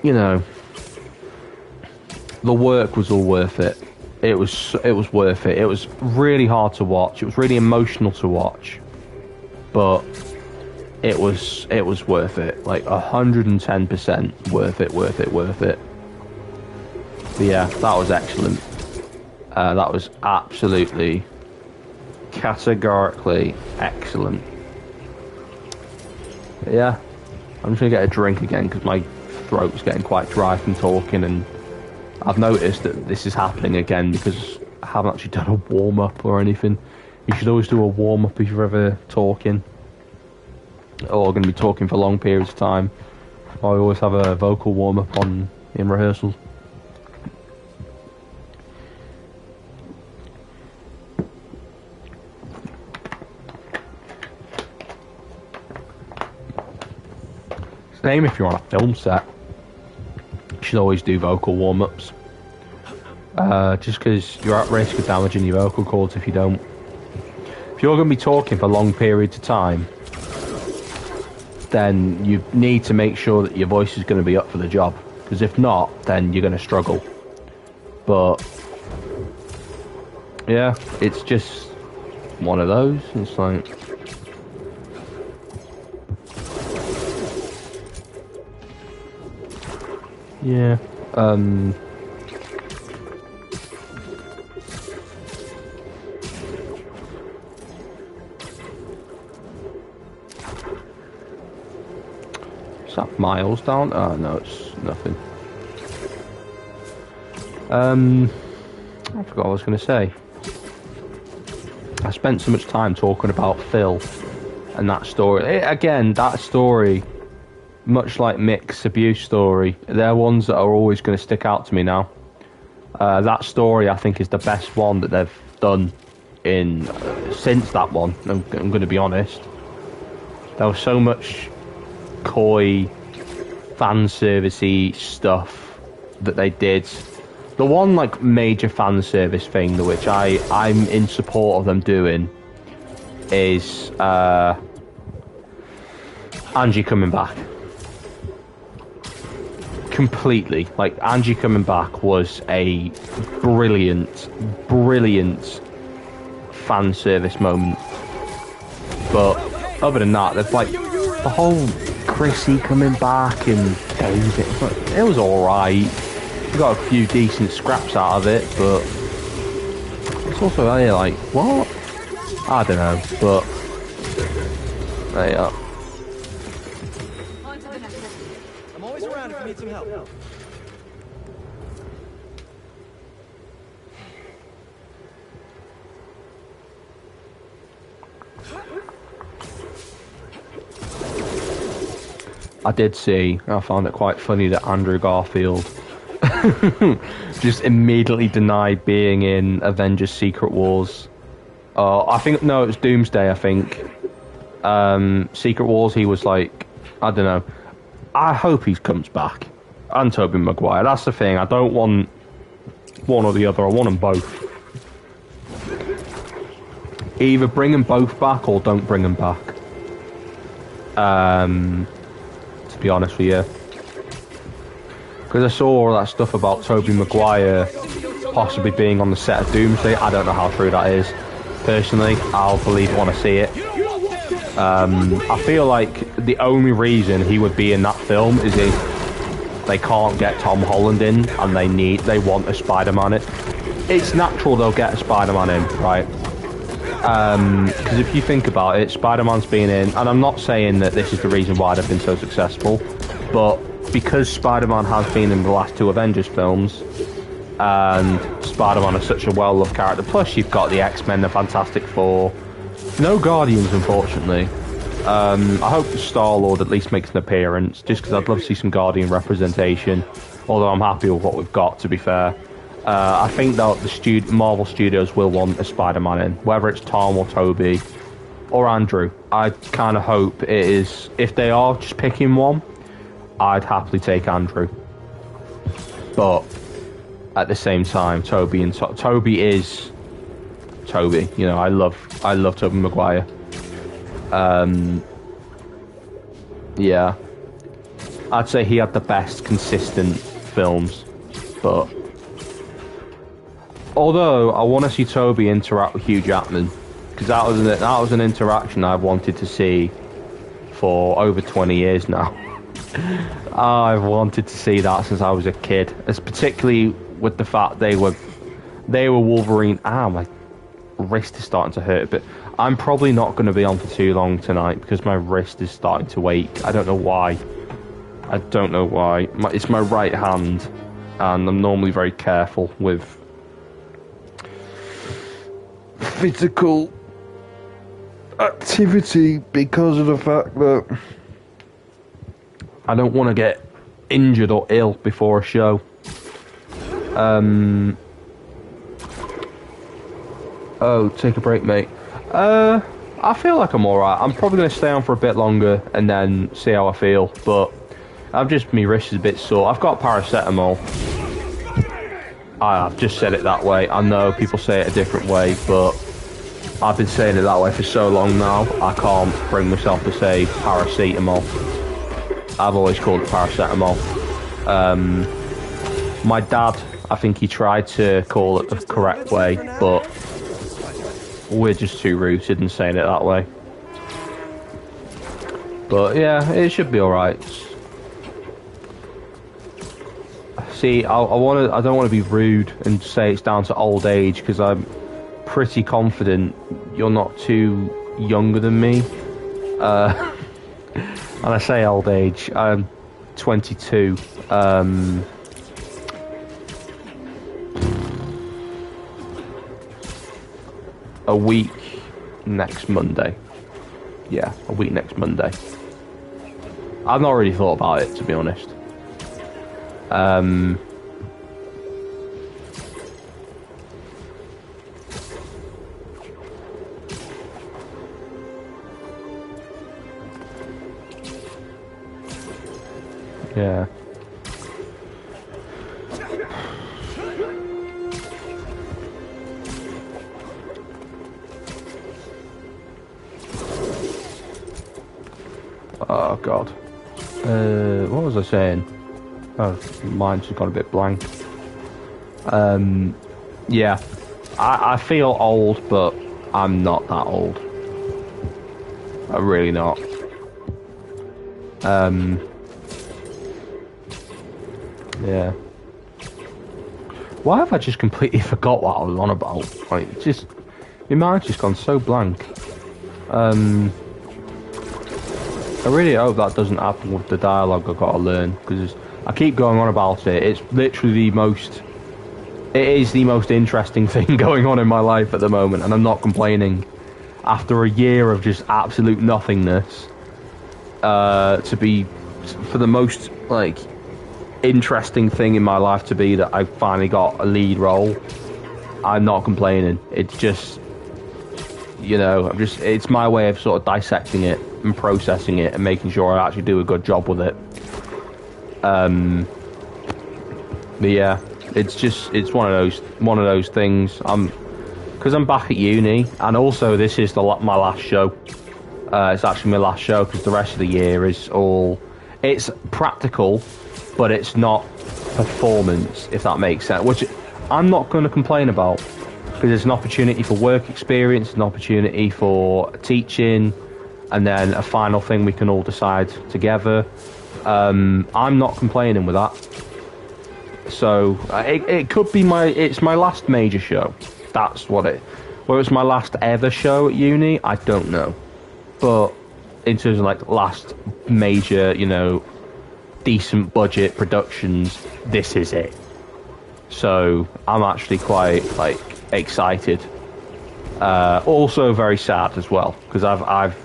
you know, the work was all worth it. It was worth it. It was really hard to watch. It was really emotional to watch, but it was worth it. Like 110% worth it. But yeah, that was excellent. That was absolutely, categorically excellent. But yeah, I'm just gonna get a drink again because my throat's getting quite dry from talking, and I've noticed that this is happening again because I haven't actually done a warm-up or anything. You should always do a warm-up if you're ever talking, or going to be talking for long periods of time. I always have a vocal warm-up on in rehearsals. Same if you're on a film set. You should always do vocal warm-ups. Just because you're at risk of damaging your vocal cords if you don't. If you're going to be talking for long periods of time, then you need to make sure that your voice is going to be up for the job, because if not, then you're going to struggle. But yeah, it's just one of those. It's like, yeah, is that miles down? Oh no, it's nothing. I forgot what I was going to say. I spent so much time talking about Phil and that story. Again, that story, much like Mick's abuse story, they're ones that are always going to stick out to me now. That story, I think, is the best one that they've done since that one. I'm going to be honest. There was so much coy, fan servicey stuff that they did. The one like major fan service thing, which I'm in support of them doing, is Angie coming back. Completely. Like, Angie coming back was a brilliant fan service moment. But other than that, there's like the whole Chrissy coming back and David. It was alright. We got a few decent scraps out of it, but it's also like, what? I don't know, but there you are. I'm always around if you need some help. I did see, I found it quite funny that Andrew Garfield just immediately denied being in Avengers Secret Wars. I think, no, it was Doomsday, I think. Secret Wars, he was like, I don't know. I hope he comes back. And Tobey Maguire, that's the thing. I don't want one or the other, I want them both. Either bring them both back or don't bring them back. To be honest with you. Because I saw all that stuff about Tobey Maguire possibly being on the set of Doomsday. I don't know how true that is. Personally, I'll believe it when I see it. I feel like the only reason he would be in that film is if they can't get Tom Holland in and they want a Spider-Man in. It's natural they'll get a Spider-Man in, right? Because if you think about it, Spider-Man's been in, and I'm not saying that this is the reason why they've been so successful, but because Spider-Man has been in the last two Avengers films, and Spider-Man is such a well-loved character, plus you've got the X-Men, the Fantastic Four, no Guardians, unfortunately. I hope Star-Lord at least makes an appearance, just because I'd love to see some Guardian representation, although I'm happy with what we've got, to be fair. I think that the Marvel Studios will want a Spider-Man in, whether it's Tom or Tobey or Andrew. I kind of hope it is. If they are just picking one, I'd happily take Andrew. But at the same time, Tobey is Tobey. You know, I love Tobey Maguire. Yeah, I'd say he had the best consistent films, but. Although I want to see Tobey interact with Hugh Jackman, because that was an interaction I've wanted to see for over 20 years now. I've wanted to see that since I was a kid, as particularly with the fact they were Wolverine. My wrist is starting to hurt, but I'm probably not going to be on for too long tonight because my wrist is starting to ache. I don't know why. It's my right hand, and I'm normally very careful with physical activity because of the fact that I don't want to get injured or ill before a show. Oh, take a break, mate. I feel like I'm alright. I'm probably going to stay on for a bit longer and then see how I feel, but my wrist is a bit sore. I've got paracetamol. I've just said it that way. I know people say it a different way, but I've been saying it that way for so long now, I can't bring myself to say paracetamol. I've always called it paracetamol. My dad, I think he tried to call it the correct way, but we're just too rooted in saying it that way. But yeah, it should be alright. See, I don't want to be rude and say it's down to old age, because I'm pretty confident you're not too younger than me. And I say old age, I'm 22. A week next Monday. Yeah, a week next Monday. I've not really thought about it, to be honest. Yeah. Oh God. What was I saying? Oh, mine's just gone a bit blank. Yeah. I feel old, but I'm not that old. I'm really not. Yeah. Why have I just completely forgot what I was on about? Like, just my mind's just gone so blank. I really hope that doesn't happen with the dialogue I've got to learn, because I keep going on about it. It's literally it is the most interesting thing going on in my life at the moment, and I'm not complaining. After a year of just absolute nothingness, to be, for the most, like, interesting thing in my life to be that I finally got a lead role, I'm not complaining. It's just, you know, it's my way of sort of dissecting it and processing it and making sure I actually do a good job with it. But yeah, it's one of those things. Because I'm back at uni, and also this is my last show. It's actually my last show because the rest of the year is it's practical, but it's not performance, if that makes sense. Which I'm not going to complain about, because it's an opportunity for work experience, an opportunity for teaching, and then a final thing we can all decide together. I'm not complaining with that. So it could be it's my last major show. That's what it. Whether it's my last ever show at uni, I don't know. But in terms of like last major, you know, decent budget productions, this is it. So I'm actually quite like excited. Also very sad as well, because I've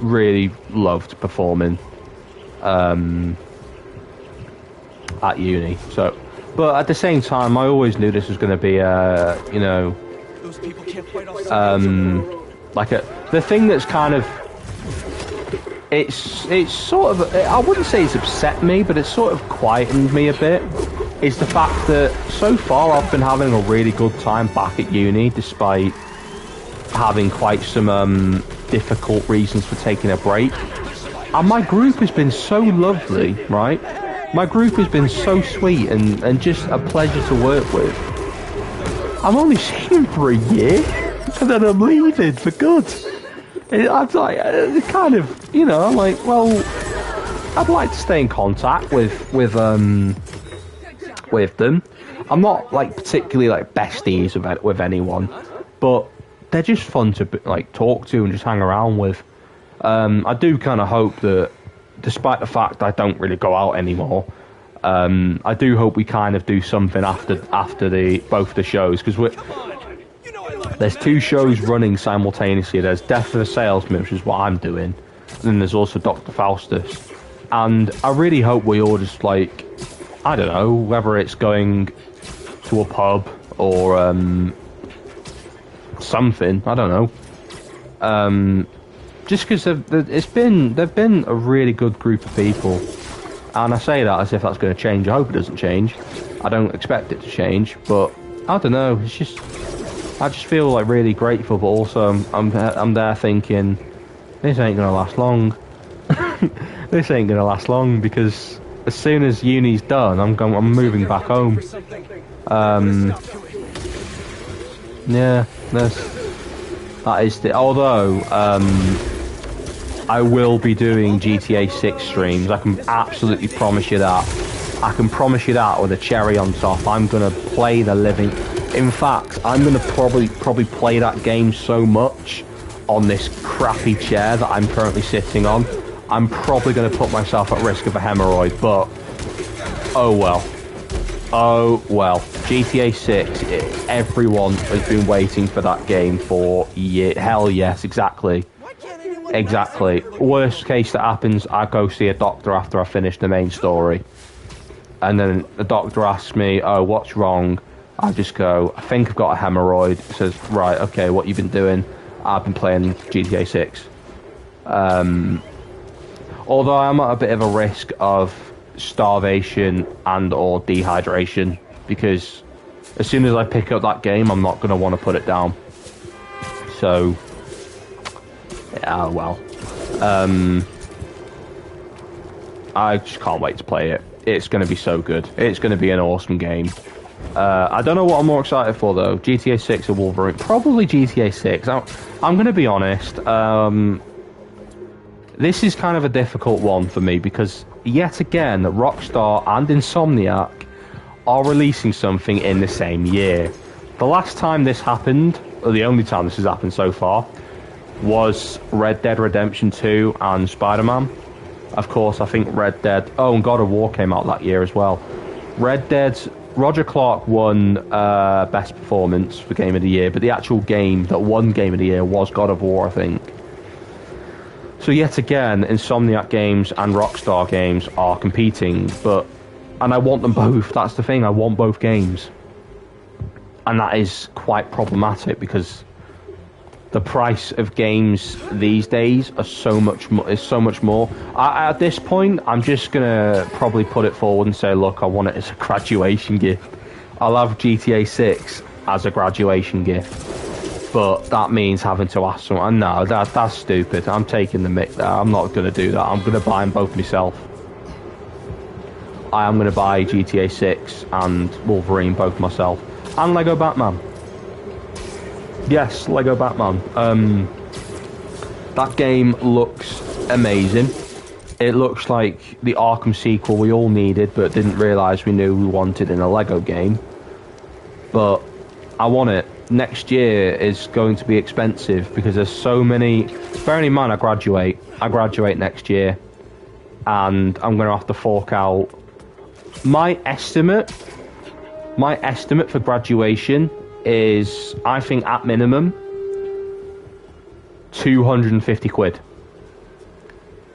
really loved performing at uni. So, but at the same time, I always knew this was going to be you know, Those people can't fight off like the thing that's kind of it's sort of, I wouldn't say it's upset me, but it's sort of quietened me a bit, is the fact that so far I've been having a really good time back at uni, despite having quite some difficult reasons for taking a break. And my group has been so lovely, right? My group has been so sweet and just a pleasure to work with. I'm only seeing them for a year, and then I'm leaving for good. I'm like, kind of, you know, I'm like, well, I'd like to stay in contact with them. I'm not like particularly like besties with anyone, but they're just fun to like talk to and just hang around with. I do kind of hope that, despite the fact I don't really go out anymore, I do hope we kind of do something after both the shows, because there's 2 shows running simultaneously. There's Death of a Salesman, which is what I'm doing, and then there's also Dr. Faustus. And I really hope we all just, like, I don't know, whether it's going to a pub or something, I don't know. Just because they've been a really good group of people, and I say that as if that's going to change. I hope it doesn't change. I don't expect it to change, but I don't know. It's just, I just feel like really grateful, but also I'm there thinking, this ain't gonna last long. This ain't gonna last long, because as soon as uni's done, I'm moving back home. Yeah, that is the. Although I will be doing GTA 6 streams. I can absolutely promise you that. I can promise you that with a cherry on top. I'm gonna play the living. In fact, I'm gonna probably play that game so much on this crappy chair that I'm currently sitting on. I'm probably gonna put myself at risk of a hemorrhoid, but oh well. Oh well. GTA 6. Everyone has been waiting for that game for years. Hell yes, exactly. Exactly. Worst case that happens, I go see a doctor after I finish the main story. And then the doctor asks me, oh, what's wrong? I just go, I think I've got a hemorrhoid. He says, right, okay, what you been doing? I've been playing GTA 6. Although I'm at a bit of a risk of starvation and or dehydration, because as soon as I pick up that game, I'm not going to want to put it down. So, yeah, well. I just can't wait to play it. It's going to be so good. It's going to be an awesome game. I don't know what I'm more excited for, though. GTA 6 or Wolverine? Probably GTA 6. I'm going to be honest. This is kind of a difficult one for me, because yet again, Rockstar and Insomniac are releasing something in the same year. The last time this happened, or the only time this has happened so far, was Red Dead Redemption 2 and Spider-Man. Of course, I think Red Dead... Oh, and God of War came out that year as well. Red Dead... Roger Clark won Best Performance for Game of the Year, but the actual game that won Game of the Year was God of War, I think. So yet again, Insomniac games and Rockstar games are competing, but And I want them both. That's the thing. I want both games. And that is quite problematic because the price of games these days are so much more. At this point, I'm just gonna probably put it forward and say, look, I want it as a graduation gift. I'll have GTA 6 as a graduation gift, but that means having to ask someone. No, that's stupid. I'm taking the mick there. I'm not gonna do that. I'm gonna buy them both myself. I am gonna buy GTA 6 and Wolverine both myself, and Lego Batman. Yes, Lego Batman. That game looks amazing. It looks like the Arkham sequel we all needed, but didn't realise we knew we wanted in a Lego game. But I want it. Next year is going to be expensive because there's so many. Bearing in mind, I graduate next year, and I'm going to have to fork out. My estimate for graduation is, I think, at minimum 250 quid.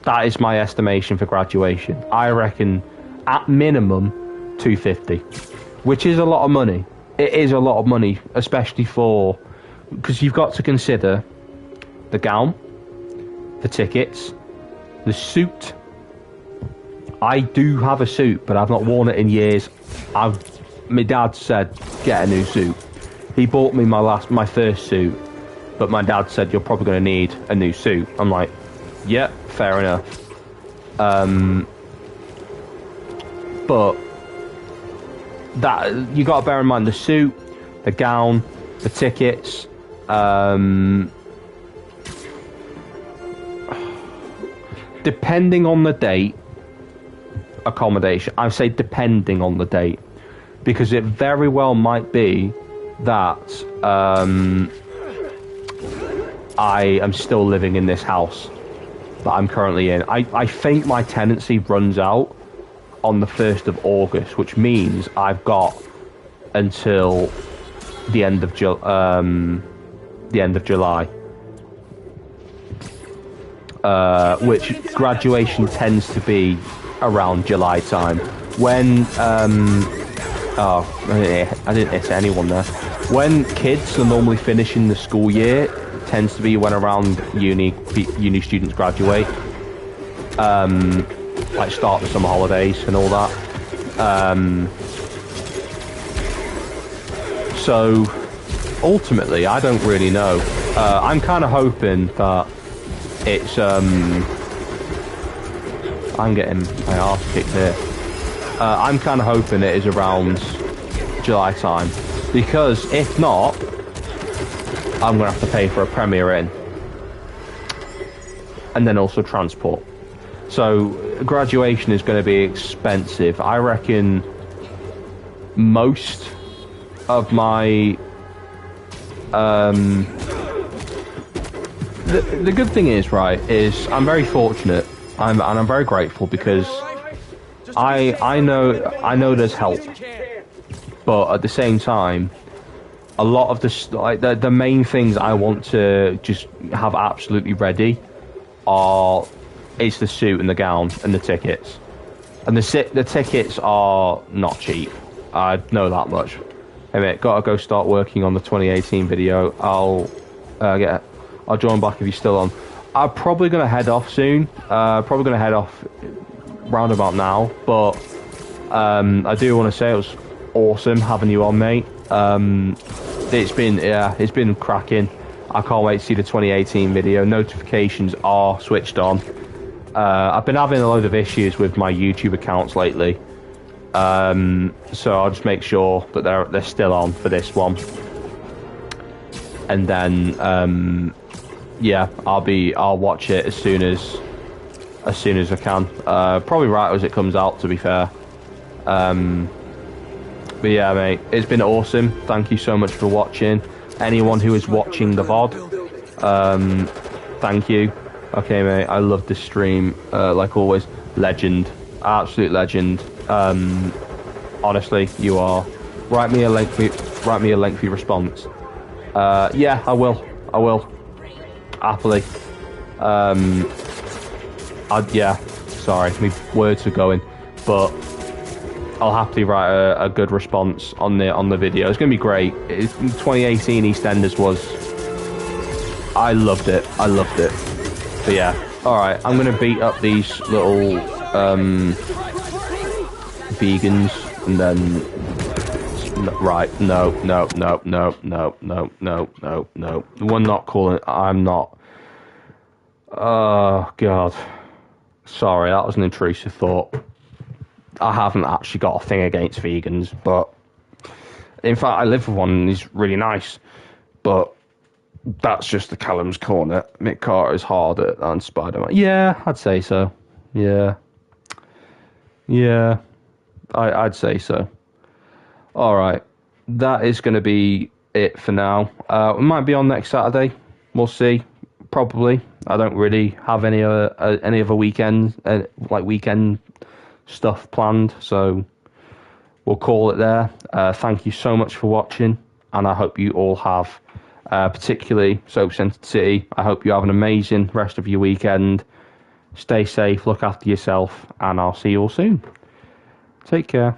That is my estimation for graduation. I reckon at minimum 250, which is a lot of money. It is a lot of money, especially because you've got to consider the gown, the tickets, the suit. I do have a suit, but I've not worn it in years. My dad said, get a new suit. He bought me my first suit, but my dad said, you're probably going to need a new suit. I'm like, yeah, fair enough. But that, you got to bear in mind the suit, the gown, the tickets, depending on the date, accommodation. I say depending on the date, because it very well might be that I am still living in this house that I'm currently in. I think my tenancy runs out on the 1st of August, which means I've got until the end of July, which graduation tends to be around July time. When I didn't hit anyone there. When kids are normally finishing the school year, it tends to be when around uni students graduate. Like start the summer holidays and all that. So ultimately, I don't really know. I'm kind of hoping that it's I'm getting my arse kicked here. I'm kind of hoping it is around July time, because if not, I'm gonna have to pay for a Premier Inn and then also transport. So graduation is going to be expensive. I reckon most of my the good thing is, right, is I'm very fortunate. I'm very grateful because I know there's help, but at the same time, a lot of the main things I want to just have absolutely ready is the suit and the gown and the tickets. And the tickets are not cheap. I know that much. Hey mate, gotta go start working on the 2018 video. I'll join back if you're still on. I'm probably gonna head off soon. Probably gonna head off round about now. But I do want to say it was awesome having you on, mate. It's been cracking. I can't wait to see the 2018 video. Notifications are switched on. I've been having a load of issues with my YouTube accounts lately, so I'll just make sure that they're still on for this one, and then yeah, I'll watch it as soon as I can. Probably right as it comes out, to be fair. But yeah, mate, it's been awesome. Thank you so much for watching. Anyone who is watching the VOD, thank you. Okay, mate, I love this stream. Like always, legend, absolute legend. Honestly, you are. Write me a lengthy response. Yeah, I will. Happily. Yeah. Sorry, my words are going, but I'll happily write a good response on the video. It's going to be great. 2018 EastEnders was... I loved it. I loved it. But yeah. Alright, I'm going to beat up these little vegans and then... Right, no. We're not calling... I'm not... Oh, God. Sorry, that was an intrusive thought. I haven't actually got a thing against vegans, but in fact, I live with one and he's really nice. But that's just the Callum's corner. Mick Carter is harder than Spider-Man. Yeah, I'd say so. Yeah, I'd say so. All right, that is going to be it for now. We might be on next Saturday. We'll see. Probably. I don't really have any other weekend weekend stuff planned, so we'll call it there. Thank you so much for watching, and I hope you all have, particularly Soap Centered City, I hope you have an amazing rest of your weekend. Stay safe, look after yourself, and I'll see you all soon. Take care.